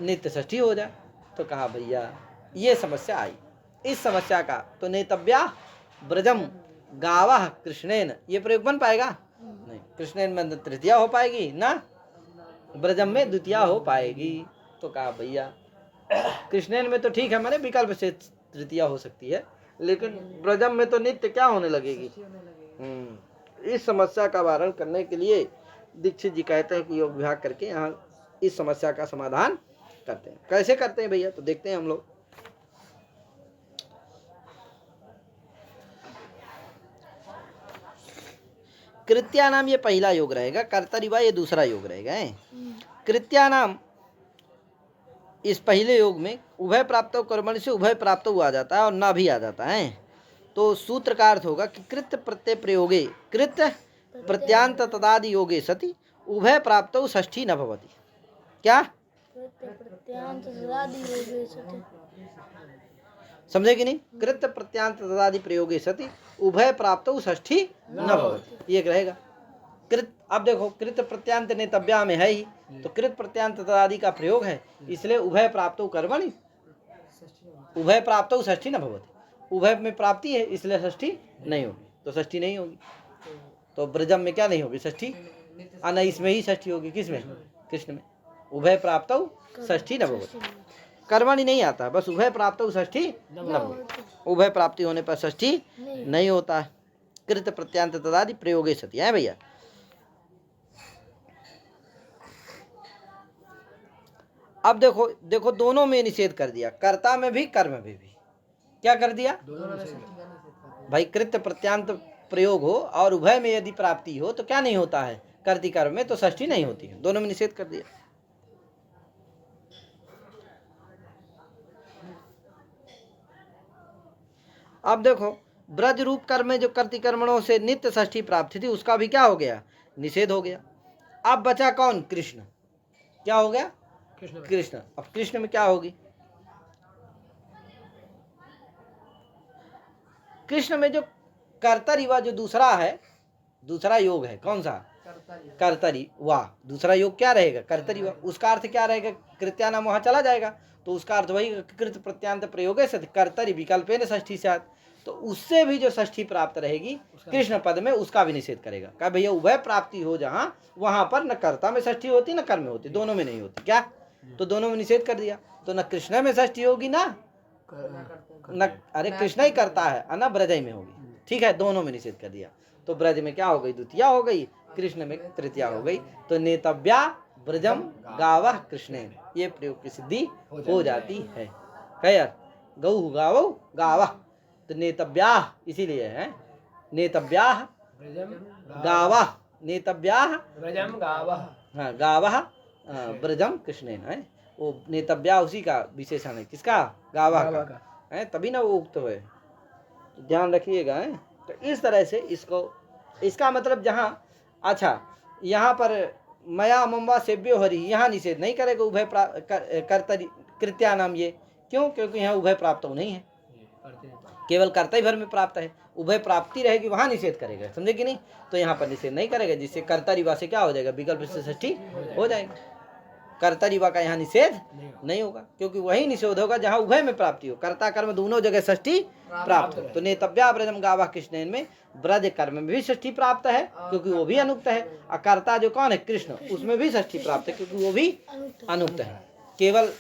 नित्य षष्ठी हो जाए। तो कहा भैया ये समस्या आई। इस समस्या का तो नेतव्या ब्रजम गावः कृष्णेन, ये प्रयोग बन पाएगा? नहीं। कृष्णेन में तृतीया हो पाएगी ना, ब्रजम में द्वितीया हो पाएगी। तो कहा भैया कृष्णेन में तो ठीक है, मैंने विकल्प से तृतीया हो सकती है, लेकिन ब्रजम में तो नित्य क्या होने लगेगी? इस समस्या का वारण करने के लिए दीक्षित जी कहते हैं कि योग विभाग करके यहाँ इस समस्या का समाधान करते हैं। कैसे करते हैं भैया? तो देखते हैं हम लोग। कृत्यानाम ये पहला योग रहेगा, कर्तरिवा ये दूसरा योग रहेगा। कृत्यानाम इस पहले योग में उभय प्राप्त कर्मणि से उभय प्राप्त आ जाता है और ना भी आ जाता है। तो सूत्र का अर्थ होगा कि कृत प्रत्यय प्रयोगे कृत प्रत्यांत तदादि योगे सति उभय प्राप्त षष्ठी न भवति। क्या समझे कि नहीं? कृत प्रत्यांत तदादि प्रयोगे सति उभय प्राप्त षष्ठी न भवति, ये रहेगा। कृत, अब देखो कृत प्रत्यांत नेतव्या में है ही, तो कृत प्रत्यांत तदादि का प्रयोग है, इसलिए उभय प्राप्त कर्मणि उभय प्राप्त षष्ठी न भवति। उभय में प्राप्ति है इसलिए षष्ठी नहीं होगी, तो षष्ठी नहीं होगी। तो ब्रजम में क्या नहीं होगी? षष्ठी। न इसमें ही षष्ठी होगी। किसमें? कृष्ण में। उभय प्राप्त षष्ठी न भवति। कर्मणि नहीं आता, बस उभय प्राप्त षष्ठी न भवति। उभय प्राप्ति होने पर षष्ठी नहीं होता है। कृत प्रत्यांत तदादि प्रयोगे सति है भैया। अब देखो देखो दोनों में निषेध कर दिया, कर्ता में भी कर्म में भी। क्या कर दिया भाई? कृत प्रत्यांत प्रयोग हो और उभय में यदि प्राप्ति हो तो क्या नहीं होता है? कर्ति कर्म में तो षष्ठी नहीं होती है। दोनों में निषेध कर दिया। अब देखो ब्रज रूप कर्म में जो कर्ति कर्मणों से नित्य षष्ठी प्राप्ति थी उसका भी क्या हो गया? निषेध हो गया। अब बचा कौन? कृष्ण। क्या हो गया? कृष्ण। अब कृष्ण में क्या होगी? कृष्ण में जो कर्तरिवा जो दूसरा है, दूसरा योग है कौन सा? कर्तरी वाह। दूसरा योग क्या रहेगा? कर्तरिवा। उसका अर्थ क्या रहेगा? कृत्यानाम वहां चला जाएगा, तो उसका अर्थ वही कृत प्रत्यांत प्रयोग है कर्तरि विकल्पेन षष्ठी साथ। तो उससे भी जो षष्ठी प्राप्त रहेगी कृष्ण पद में, उसका भी निषेध करेगा। कहा भैया उभय प्राप्ति हो जहां, वहां पर न कर्ता में षष्ठी होती न कर्म में होती, दोनों में नहीं होती। क्या? तो दोनों में निषेध कर दिया, तो न कृष्ण में षष्ठी होगी ना न, अरे कृष्ण ही करता है ना, ब्रज में होगी। ठीक है, दोनों में निषेध कर दिया। तो ब्रज में क्या हो गई? द्वितीया हो गई, कृष्ण में तृतीया हो गई। तो नेतव्या ब्रजम गावः कृष्णेन, ये प्रयोग की सिद्धि हो जाती है। कह यार गौ गावो गावः, तो नेतव्या इसीलिए है नेतव्याः गावः, नेतव्याः ब्रजम गावः, हाँ गावः ब्रजम कृष्णेन है। वो नेतव्या उसी का विशेषण है। किसका? गावः का है, तभी ना वो उक्त हुए। ध्यान रखिएगा है। तो इस तरह से इसको, इसका मतलब जहाँ, अच्छा यहाँ पर मया मुम्बा सेव्यो हरि, यहाँ निषेध नहीं करेगा उभय कर्तरी कृत्या नाम। ये क्यों? क्योंकि यहाँ उभय प्राप्त नहीं है, केवल कर्ता ही भर में प्राप्त है। उभय प्राप्ति रहेगी वहाँ निषेध करेगा, समझे कि नहीं? तो यहाँ पर निषेध नहीं करेगा, जिससे कर्ता रिवा से क्या हो जाएगा? विकल्प से षष्ठी हो जाएगा। कर्ता रिवा का यहाँ निषेध नहीं होगा, क्योंकि वही निषेध होगा जहाँ उभय में प्राप्ति हो, कर्ता कर्म दोनों जगह षष्ठी प्राप्त हो। तो नेतव्या ब्रजम गावः कृष्णेन में ब्रज कर्म में भी षष्ठी प्राप्त है, क्योंकि वो भी अनुक्त है। और कर्ता जो कौन है? कृष्ण, उसमें भी षष्ठी प्राप्त है, क्योंकि वो भी अनुक्त है। केवल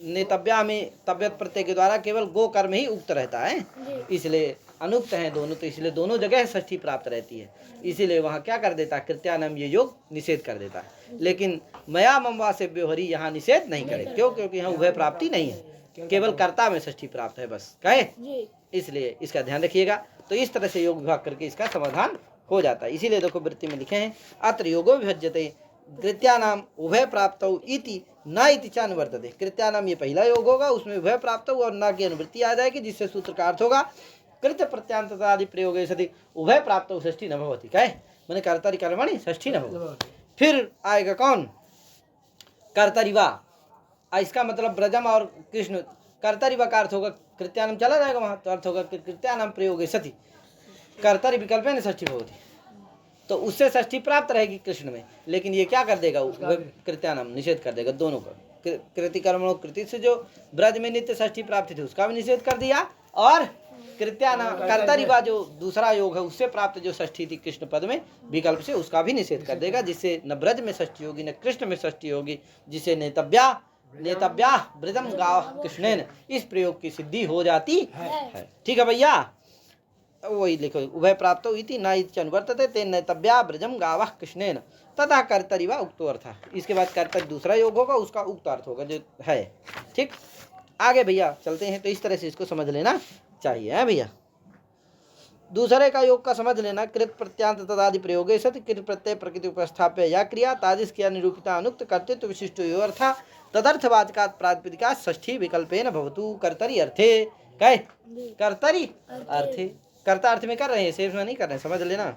नेतव्या में तव्यत प्रत्यय के द्वारा केवल गो कर्म ही उक्त रहता है, इसलिए अनुक्त हैं दोनों, तो इसलिए दोनों जगह षष्ठी प्राप्त रहती है। इसीलिए वहाँ क्या कर देता है, कृत्यानम ये योग निषेध कर देता है। लेकिन मया ममवा से व्यवहारी यहाँ निषेध नहीं करे। क्यों? क्योंकि यहाँ उभय प्राप्ति नहीं है, केवल कर्ता में षष्ठी प्राप्त है बस। कहे इसलिए इसका ध्यान रखिएगा। तो इस तरह से योग विभाग करके इसका समाधान हो जाता है। इसीलिए देखो वृत्ति में लिखे हैं अत्र योगो विभज्यते कृत्यानाम उभय प्राप्त इति न इति च अनुवर्तते। कृत्यानाम ये पहला योग होगा, उसमें उभय प्राप्त और न की अनुवृत्ति आ जाएगी, जिससे सूत्र का अर्थ होगा कृत प्रत्यांत आदि प्रयोग सति उभय प्राप्त षष्ठी न भवति। कहे मैंने कर्तरि कर्मणि षष्ठी न भवति। फिर आएगा कौन, कर्तरिवा। इसका मतलब ब्रजम और कृष्ण, कर्तरिवा का अर्थ होगा कृत्यानाम चला जाएगा वहां, तो अर्थ होगा कृत्यानाम प्रयोग सति कर्तरि विकल्प है षष्ठी भवति, तो उससे षष्ठी प्राप्त रहेगी कृष्ण में। लेकिन ये क्या कर देगा, कृत्यानाम निषेध कर देगा दोनों का। कृति कर्मणों कृति से जो ब्रज में नित्य षष्ठी प्राप्ति थी उसका भी निषेध कर दिया, और कृत्यानाम कर्तरिवा जो दूसरा योग है उससे प्राप्त जो षष्ठी थी कृष्ण पद में विकल्प से, उसका भी निषेध कर देगा, जिससे न ब्रज में षष्ठी होगी न कृष्ण में षष्ठी होगी, जिससे नेतव्या ब्रजम गाव कृष्णेन इस प्रयोग की सिद्धि हो जाती है। ठीक है भैया, वही लिखो उभय प्राप्त इति न इति अनुवर्तते तेन नेतव्या ब्रजम गावः कृष्णेन तथा कर्तरिवा उक्तो अर्थ। इसके बाद कर्तरि दूसरा योग होगा, उसका उक्त अर्थ होगा जो है। ठीक, आगे भैया चलते हैं। तो इस तरह से इसको समझ लेना चाहिए है भैया। दूसरे का योग का समझ लेना, कृत प्रत्यांत तदादि प्रयोगे सति कृत प्रत्यय प्रकृति उपस्थाप्य या क्रिया तादिश किया निरूपिता अनुक्त कर्तृत्व विशिष्ट यो अर्था तदर्थवाचकात् प्रातिपदिका षष्ठी विकल्पेन भवतु कर्तरि अर्थे। कहे कर्तरि अर्थे, कर्ता अर्थ में कर रहे हैं, शेष में नहीं कर रहे हैं, समझ लेना।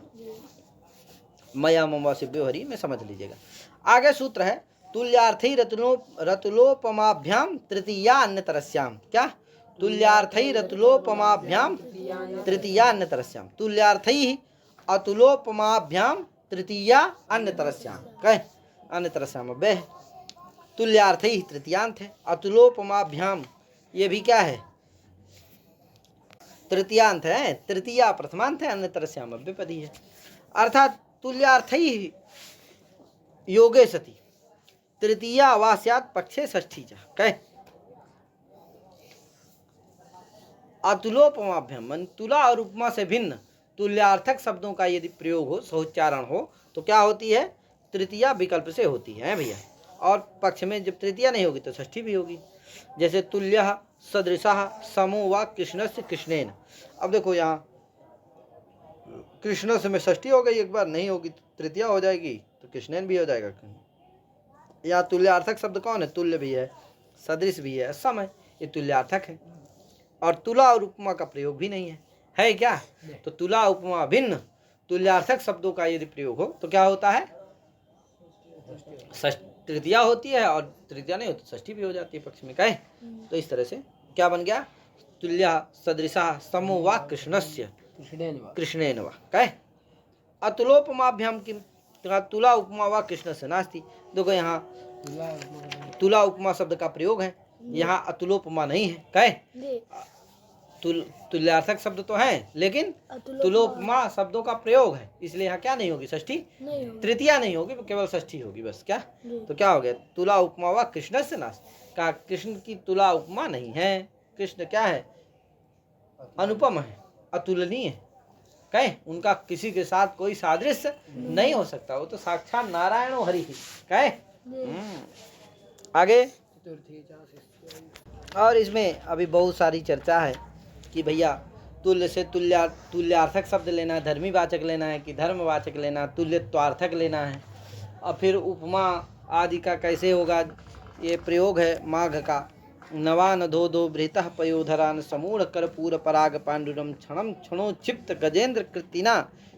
मया ममवा से व्यवहारी में समझ लीजिएगा। आगे सूत्र है तुल्यार्थी रतुलोपमाभ्याम तृतीया अन्यतरस्याम। क्या, तुल्यार्थी रतुलोपमाभ्याम तृतीया अन्यतरस्याम, तुल्यार्थी अतुलोपमाभ्याम तृतीया अन्यतरस्याम। कहे अन्यतरस्याम बे तुल्यार्थी तृतीयांत है, अतुलोपमाभ्याम ये भी क्या है, तृतीयांत है, तृतीया प्रथमांत है, अन्यतरस्याम अव्यपदी है। अर्थात तुल्यार्थी योगे सति तृतीया वा स्यात् पक्षे षष्ठी च। कहे अतुलोपमाभ्याम, तुला और उपमा से भिन्न तुल्यार्थक शब्दों का यदि प्रयोग हो, सहोच्चारण हो, तो क्या होती है, तृतीया विकल्प से होती है भैया। और पक्ष में जब तृतीया नहीं होगी तो षष्ठी भी होगी। जैसे तुल्यः सदृशः समो वा कृष्णस्य कृष्णेन। अब देखो यहाँ कृष्ण से में षष्ठी हो गई, एक बार नहीं होगी तृतीया हो जाएगी, तो कृष्णेन भी हो जाएगा। यहाँ तुल्यार्थक शब्द कौन है, तुल्य भी है, सदृश भी है, सम है, ये तुल्यार्थक है। और तुला और उपमा का प्रयोग भी नहीं है क्या? तो तुला उपमा भिन्न तुल्यार्थक शब्दों का यदि प्रयोग हो तो क्या होता है, तृतीया होती है, और तृतीया नहीं होती षष्ठी भी हो जाती है पक्ष में। कहे तो इस तरह से क्या बन गया, तुल्य सदृशा समो वा कृष्णस्य कृष्णेन वा। कहे अतुलोपमाभ्याम किम, तुला उपमा वा कृष्ण से नास्ति। देखो यहाँ तुला उपमा शब्द का प्रयोग है, यहाँ अतुलोपमा नहीं है। कहे तुल्यार्थक शब्द तो है, लेकिन तुलोपमा शब्दों का प्रयोग है, इसलिए यहाँ क्या नहीं होगी, षष्ठी तृतीया नहीं होगी, केवल षष्ठी होगी बस। क्या, तो क्या हो गया, तुला उपमा वा कृष्ण से नाश। कहा कृष्ण की तुला उपमा नहीं है, कृष्ण क्या है, अनुपम है, अतुलनीय है। कहे उनका किसी के साथ कोई सादृश्य नहीं हो सकता, वो तो साक्षात नारायण हरि ही। कहे आगे। और इसमें अभी बहुत सारी चर्चा है कि भैया तुल्य से तुल्यार्थक शब्द लेना है, धर्मीवाचक लेना है कि धर्मवाचक लेना है, तुल्यत्वार्थक लेना है, और फिर उपमा आदि का कैसे होगा। ये प्रयोग है माघ का, नवान धो दो भृतः पयोधरान समूढ़ कर्पूर पराग पांडुरम क्षणम क्षणो क्षिप्त गजेंद्र कृतिना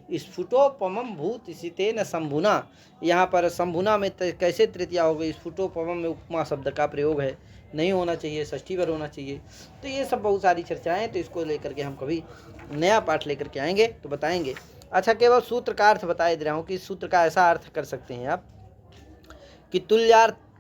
स्फुटोपमम भूत सितेन शंभुना। यहाँ पर शंभुना में कैसे तृतीया हो गई, स्फुटोपमम में उपमा शब्द का प्रयोग है, नहीं होना चाहिए, षष्ठी पर होना चाहिए। तो ये सब बहुत सारी चर्चाएं, तो इसको लेकर के हम कभी नया पाठ लेकर के आएंगे तो बताएंगे। अच्छा, केवल सूत्र का अर्थ बताए दे रहा हूँ कि इस सूत्र का ऐसा अर्थ कर सकते हैं आप कि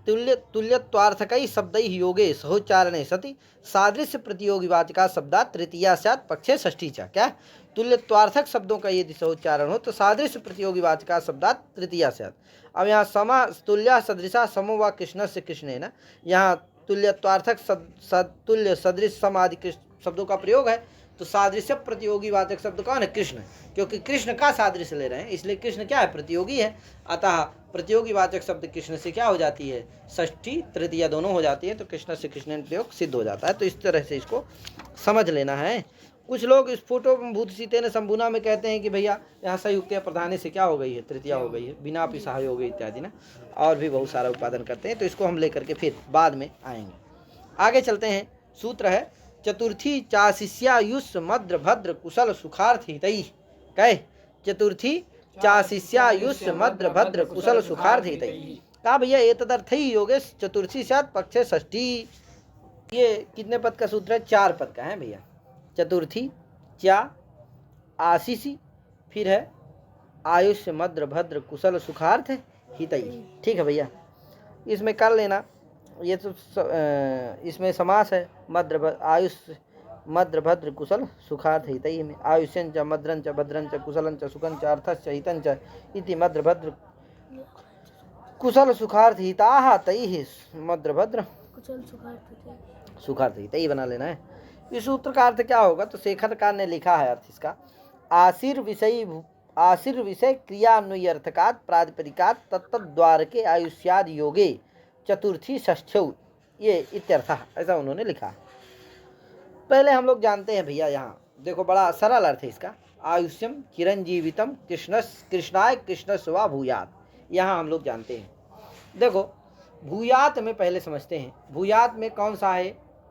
तुल्यत्वार्थक शब्द योगे सहोच्चारणे सति सादृश्य प्रतियोगिवाचका शब्दात् तृतीया स्यात् पक्षे षष्ठी च। क्या, तुल्यत्वार्थक शब्दों का यदि सहोच्चारण हो तो सादृश्य प्रतियोगिवाचका शब्दात् तृतीया स्यात्। अब यहाँ समा तुल्य सदृशा समो वा कृष्ण से कृष्णेन, यहाँ तुल्यत्वार्थक तुल्य सदृश सम आदि शब्दों का प्रयोग है, तो सादृश्य प्रतियोगी वाचक शब्द कौन है? कृष्ण, क्योंकि कृष्ण का सादृश्य ले रहे हैं, इसलिए कृष्ण क्या है? प्रतियोगी है। अतः प्रतियोगी वाचक शब्द कृष्ण से क्या हो जाती है? षष्ठी तृतीया दोनों हो जाती है, तो कृष्ण से कृष्ण प्रयोग सिद्ध हो जाता है। तो इस तरह से इसको समझ लेना है। कुछ लोग इस फोटो भूत सीते ने संबुना में कहते हैं कि भैया यहाँ संयुक्त प्रधान से क्या हो गई है? तृतीया हो गई है, बिना पिसाह हो गई इत्यादि ना, और भी बहुत सारा उत्पादन करते हैं। तो इसको हम लेकर के फिर बाद में आएंगे। आगे चलते हैं। सूत्र है चतुर्थी चाशिष्यायुष मद्र भद्र कुशल सुखार्थ हितई। कहे चतुर्थी चाशिष्यायुष मद्र भद्र कुशल सुखार्थ हितई। कहा भैया एतदर्थई योगेश चतुर्थी स्यात् पक्षे षष्ठी। ये कितने पद का सूत्र है? 4 पद का है भैया। चतुर्थी, चा, आशीषी, फिर है आयुष्य मद्र भद्र कुशल सुखार्थ हितई। ठीक है भैया, इसमें कर लेना। ये तो इसमें समास है। मद्र आयुष्य मद्र भद्र कुशल सुखार्थ हितई में आयुष्यं च मद्रं च भद्रं च कुशलं च सुखं च अर्थश्च हितं च इति मद्र भद्र कुशल सुखार्थ हिताः तैः मद्र भद्र कुशल सुखार्थ सुखार्थ हितई बना लेना है। इस सूत्र का अर्थ क्या होगा? तो शेखरकार ने लिखा है अर्थ इसका, आशीर विषय क्रियान्वयर्थकात् प्रातिपदिकात् तत्तद्वार के आयुष्याद योगे चतुर्थी षष्ठ्यौ, ये इत्यर्थ, ऐसा उन्होंने लिखा। पहले हम लोग जानते हैं भैया, यहाँ देखो बड़ा सरल अर्थ है इसका। आयुष्यम चिरंजीवितम कृष्णाय कृष्णस्य वा भूयात। यहाँ हम लोग जानते हैं। देखो भूयात में पहले समझते हैं। भूयात में कौन सा है?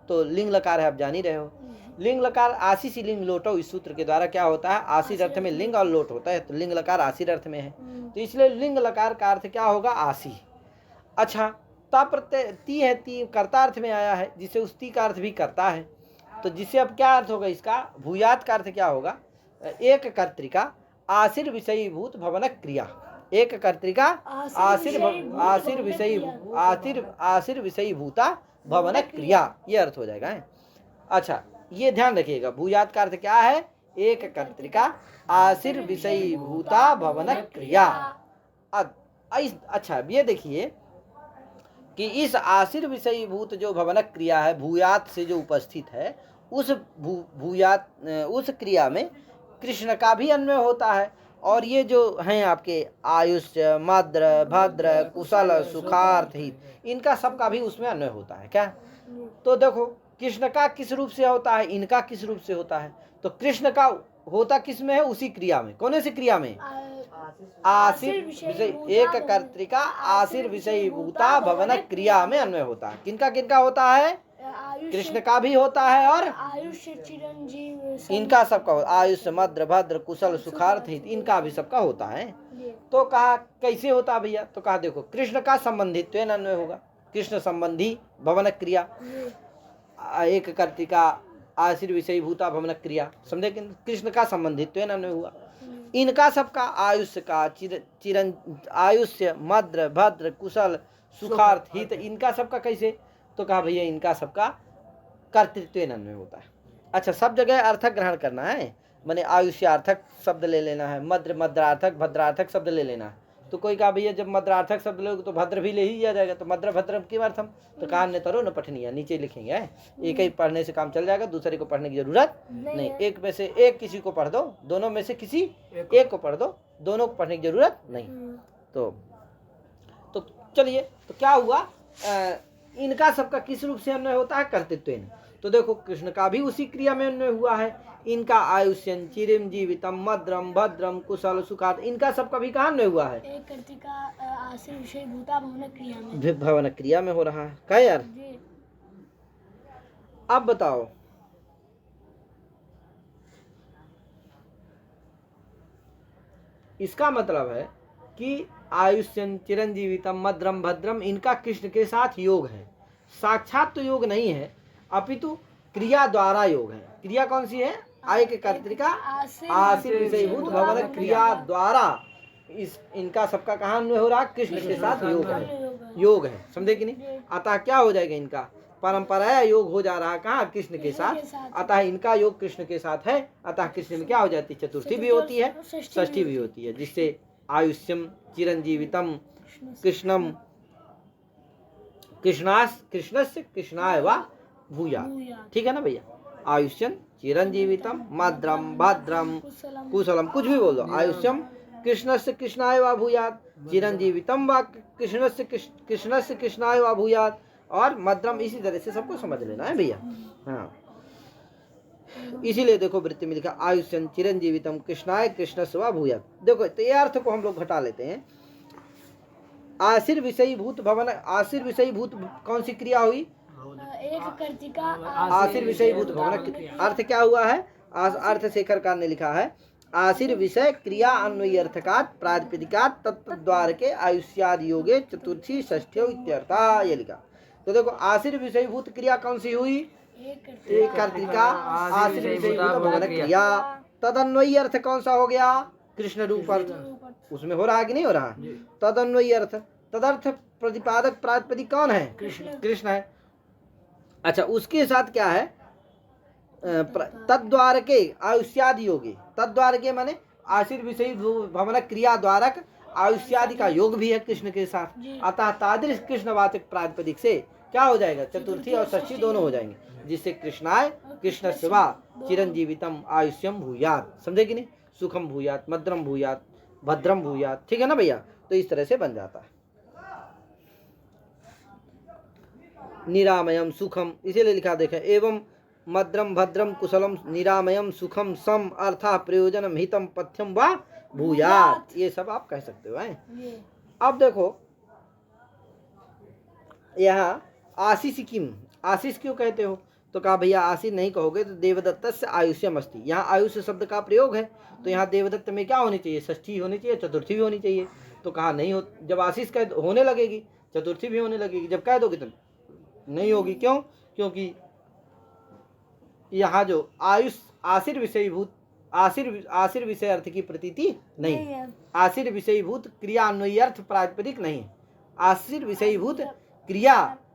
तो लिंग लकार है, आप जान ही रहे हो। लिंग लकार आशीष लिंग लोटो, इस सूत्र के द्वारा क्या होता है? आशीर अर्थ में लिंग और लोट होता है, तो लिंग लकार आशीर अर्थ में है, तो इसलिए लिंग लकार का अर्थ क्या होगा? आशी। अच्छा, ता प्रत्यय ती है, ती कर्ता अर्थ में आया है, जिसे उस ती का अर्थ भी करता है। तो जिससे अब क्या अर्थ होगा इसका? भूयात का अर्थ क्या होगा? एक कर्तृका आशीर विषयीभूत भवन क्रिया। एक कर्तृका आशीर विषयीभूता भवन क्रिया, ये अर्थ हो जाएगा है। अच्छा, ये ध्यान रखिएगा, भूयात का अर्थ क्या है? एक कर्तृका आशीर विषयीभूता भवन क्रिया। अच्छा, ये देखिए कि इस आशीर विषयीभूत जो भवन क्रिया है, भूयात से जो उपस्थित है, उस भूयात उस क्रिया में कृष्ण का भी अन्वय होता है। और ये जो हैं आपके आयुष्य मद्र भद्र कुशल सुखार्थ हित, इनका सबका भी उसमें अन्वय होता है क्या? तो देखो कृष्ण का किस रूप से होता है, इनका किस रूप से होता है? तो कृष्ण का होता किस में है? उसी क्रिया में। कौन सी क्रिया में? आशीर विषय एक कर्तृका आशीर विषयीभूता भवन क्रिया में अन्वय होता है। किनका किनका होता है? कृष्ण का भी होता है और आयुष्य चिरंजीव, इनका सबका आयुष्य मद्र भद्र कुशल सुखार्थ हित, इनका भी सबका होता है। तो कहा कैसे होता है भैया? तो कहा देखो कृष्ण का संबंधित्व अन्वय होगा, कृष्ण संबंधी भवन क्रिया, एक कर्तृका आशीर विषयीभूता भवन क्रिया, समझे? कृष्ण का संबंधित्व अन्वय हुआ। इनका सबका आयुष्य का आयुष्य मद्र भद्र कुशल सुखार्थ हित, इनका सबका कैसे? तो कहा भैया इनका सबका कर्तृत्व अन्वय होता है। अच्छा, सब जगह अर्थक ग्रहण करना है, माने आयुष्यार्थक शब्द ले लेना है, मद्रार्थक भद्रार्थक शब्द ले लेना है। तो कोई कहा भैया जब मद्रार्थक शब्द लोगे तो भद्र भी ले ही लिया जाएगा, तो मद्र भद्र की अर्थम तो कान ने तरो न पठनिया, नीचे लिखेंगे है। एक ही पढ़ने से काम चल जाएगा, दूसरे को पढ़ने की जरूरत नहीं। एक में से एक किसी को पढ़ दो, दोनों में से किसी एक को पढ़ दो, दोनों को पढ़ने की जरूरत नहीं। तो चलिए, तो क्या हुआ? इनका सबका किस रूप से अन्वय होता है? कर्तृत्व। तो देखो कृष्ण का भी उसी क्रिया में अन्वय हुआ है। इनका आयुष्यं चिरं जीवितम मद्रम भद्रम कुशल सुखार्थ, इनका सबका भी कहाँ अन्वय हुआ है? एक कर्तृका आशीर विषयीभूता भवन क्रिया में, भवन क्रिया में हो रहा है। क्या यार? अब बताओ, इसका मतलब है कि आयुष्यं चिरंजीवितम मद्रम भद्रम, इनका कृष्ण के साथ योग है। साक्षात तो योग नहीं है, अपितु क्रिया द्वारा योग है। क्रिया कौन सी है? एक कर्तृका आशीर विषयीभूत भवन क्रिया द्वारा इस इनका सबका कहाँ अन्वय हो रहा? कृष्ण के साथ योग है, समझे कि नहीं? अतः क्या हो जाएगा? इनका परंपरा योग हो जा रहा है कहाँ? कृष्ण के साथ। अतः इनका योग कृष्ण के साथ है, अतः कृष्ण में क्या हो जाती है? चतुर्थी भी होती है, षष्ठी भी होती है, जिससे आयुष्यम चिरंजीवितम कृष्णम कृष्णस्य कृष्णाय वा भूया। ठीक है ना भैया? आयुष्यम चिरंजीवितम मद्रम भद्रम कुशलम, कुछ भी बोल दो। आयुष्यम कृष्णस्य कृष्णाय वा भूयात्, चिरंजीवितम वा कृष्णस्य कृष्णाय वा भूयात्, और मद्रम इसी तरह से सबको समझ लेना है भैया। हाँ, इसीलिए देखो वृत्ति में लिखा आयुष्यं चिरंजीवितम कृष्णाय कृष्णस्य वा भूयात्। देखो तो ये अर्थ को हम लोग घटा लेते हैं। आशीर विषयी भूत भवन, आशीर विषयी भूत कौन सी क्रिया हुई? एक कर्तिका आशीर विषय भूत भवन, अर्थ क्या हुआ है? अर्थ शेखरकार ने लिखा है आशीर विषय क्रिया अन्वयी अर्थकात प्रातिपदिकात तत्द्वार के आयुष्यादि योगे चतुर्थी षष्ठ्यो इत्यर्था, ये लिखा। तो देखो आशीर विषय भूत क्रिया कौन सी हुई? एक कर्तिका आशीर विषय भूत भवन क्रिया। तदन्वयी अर्थ कौन सा हो गया? कृष्ण रूप अर्थ, उसमें हो रहा है कि नहीं हो रहा? तदन्वयी अर्थ, तदर्थ प्रतिपादक प्रातिपदिक कौन है? कृष्ण है। अच्छा, उसके साथ क्या है? तद्वार के आयुष्यादि योगी, तद्वार के माने आशीर विषयी भवन क्रिया द्वारक आयुष्यादि का योग भी है कृष्ण के साथ। अतः तादृश कृष्णवाचक प्रातिपदिक से क्या हो जाएगा? चतुर्थी और षष्ठी दोनों हो जाएंगे, जिससे कृष्णाय कृष्ण शिवा चिरंजीवितम आयुष्यम भूयात, समझे कि नहीं? सुखम भूयात, मद्रम भूयात, भद्रम भूयात, ठीक है ना भैया? तो इस तरह से बन जाता है। निरामयम सुखम, इसीलिए लिखा देखे एवं मद्रम भद्रम कुशलम निरामयम सुखम सम अर्था प्रयोजनम हितम पथ्यम वा भूयात, ये सब आप कह सकते हो। अब देखो यहाँ आशीष किम, आशीष क्यों कहते हो? तो कहा भैया आशीष नहीं कहोगे तो देवदत्त से आयुष्यम अस्ति, यहाँ आयुष्य शब्द का प्रयोग है, तो यहाँ देवदत्त में क्या होनी चाहिए? षष्ठी होनी चाहिए, चतुर्थी भी होनी चाहिए। तो कहा नहीं हो, जब आशीष कह होने लगेगी चतुर्थी भी होने लगेगी, जब कह दोगे तो नहीं होगी। क्यों? क्योंकि यहाँ जो आयुष आशीर विषयीभूत आशीर विषय अर्थ की प्रतीति नहीं है। आशीर विषयीभूत क्रिया अन्वयी अर्थ प्रातिपदिक नहीं है। आशीर विषयीभूत क्रिया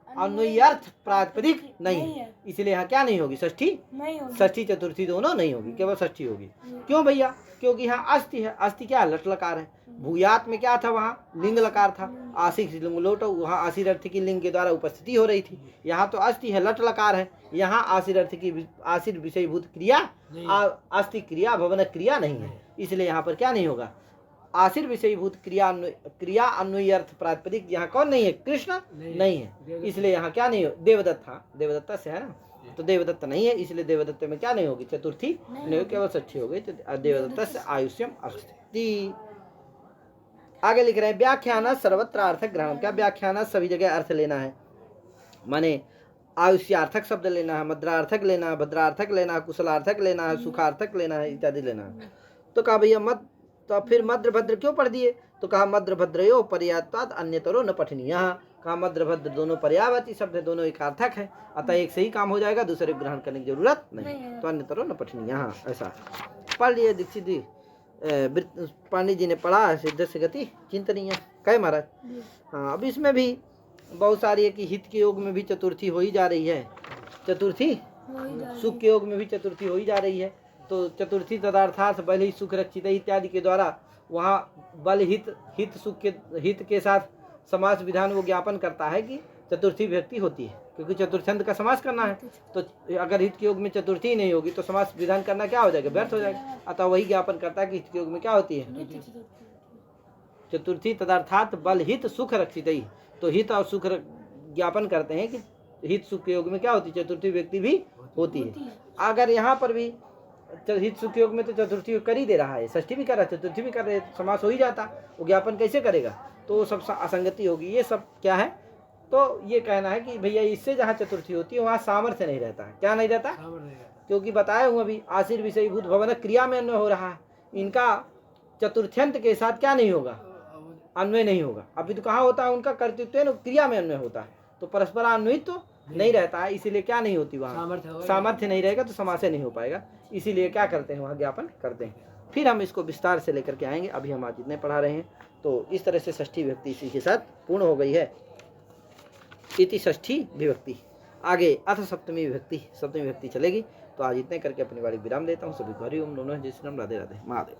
अन्वयी अर्थ प्रातिपदिक नहीं है, इसलिए यहाँ क्या नहीं होगी? षष्ठी नहीं होगी, षष्ठी चतुर्थी दोनों नहीं होगी, केवल षष्ठी होगी। क्यों भैया? क्योंकि यहाँ अस्थि है, अस्थि क्या है? लट लकार है। भूयात में क्या था? वहाँ लिंग लकार था, आशीष लिंग लोट, वहाँ आशीर अर्थ की लिंग के द्वारा उपस्थिति हो रही थी। यहाँ तो अस्थि है, लट लकार है, यहाँ आशीर अर्थ की आशीर विषयभूत क्रिया अस्थि क्रिया भवन क्रिया नहीं है, इसलिए यहाँ पर क्या नहीं होगा? आशीर विषयीभूत क्रिया अन्वयी अर्थ प्रातिपदिक यहाँ कौन नहीं है? कृष्ण नहीं है, इसलिए यहाँ क्या नहीं हो? देवदत्त था, देवदत्ता से है ना, तो देवदत्त नहीं है, इसलिए देवदत्त में क्या नहीं होगी? चतुर्थी नहीं होगी, केवल षष्ठी हो गई। तो देवदत्त से आयुष्यम अस्ति। आगे लिख रहे हैं व्याख्यान सर्वत्र अर्थक ग्रहण। क्या व्याख्यान? सभी जगह अर्थ लेना है, माने आयुष्यार्थक शब्द लेना है, मद्रार्थक लेना है, भद्रार्थक लेना है, कुशलार्थक लेना है, सुखार्थक लेना है, इत्यादि लेना है। तो कहा भैया मत, तो फिर मद्र भद्र क्यों पढ़ दिए? तो कहा मद्र भद्रयो पर्यायत्वाद अन्यतरो न पठनीय। कहा मद्र भद्र दोनों पर्यायवाची शब्द है, दोनों एक अर्थक है, अतः एक सही काम हो जाएगा, दूसरे ग्रहण करने की जरूरत नहीं, तो अन्यतरो न पठनीय। ऐसा पढ़ लिए दीक्षित जी, पांडित जी ने पढ़ा सिद्ध से गति चिंतनीय कहे महाराज। हाँ, अब इसमें भी बहुत सारी है कि हित के योग में भी चतुर्थी हो ही जा रही है, चतुर्थी सुख के योग में भी चतुर्थी हो ही जा रही है। तो चतुर्थी तदार्थार्थ बल ही सुख रक्षित इत्यादि के द्वारा वहाँ बल हित सुख के हित के साथ समास विधान वो ज्ञापन करता है कि चतुर्थी विभक्ति होती है, क्योंकि चतुर्थंत का समास करना है। तो अगर हित के योग में चतुर्थी नहीं होगी तो समास विधान करना क्या हो जाएगा? व्यर्थ हो जाएगा। अतः वही ज्ञापन करता है कि हित के योग में क्या होती है? चतुर्थी तदार्थात बल हित सुख रक्षित। तो हित और सुख ज्ञापन करते हैं कि हित सुख के योग में क्या होती है? चतुर्थी व्यक्ति भी होती है। अगर यहाँ पर भी हित सुख योग में तो चतुर्थी कर ही दे रहा है, षष्ठी भी कर रहा है, चतुर्थी भी कर रहे, समास हो ही जाता, वो ज्ञापन कैसे करेगा? तो वो सब असंगति होगी। ये सब क्या है? तो ये कहना है कि भैया इससे जहाँ चतुर्थी होती है वहाँ सामर्थ्य नहीं रहता है। क्या नहीं रहता? क्योंकि बताया हूँ अभी आशीर विषयीभूत भवन क्रिया में अन्वय हो रहा है, इनका चतुर्थ्यंत के साथ क्या नहीं होगा? अन्वय नहीं होगा। अभी तो कहाँ होता है उनका? कर्तृत्व क्रिया में अन्वय होता है, तो परस्पर अन्वयित तो नहीं रहता है, इसीलिए क्या नहीं होती वहाँ? सामर्थ्य नहीं रहेगा तो समास नहीं हो पाएगा, इसीलिए क्या करते हैं? वहाँ ज्ञापन करते हैं। फिर हम इसको विस्तार से लेकर के आएंगे, अभी हम आज इतने पढ़ा रहे हैं। तो इस तरह से षष्ठी विभक्ति इसी के साथ पूर्ण हो गई है। इति षष्ठी विभक्ति। आगे अथ सप्तमी विभक्ति चलेगी। तो आज इतने करके अपनी बारी विराम देता हूँ। सभी को हरि ओम, दोनों जय श्री राम, राधे राधे, महादेव।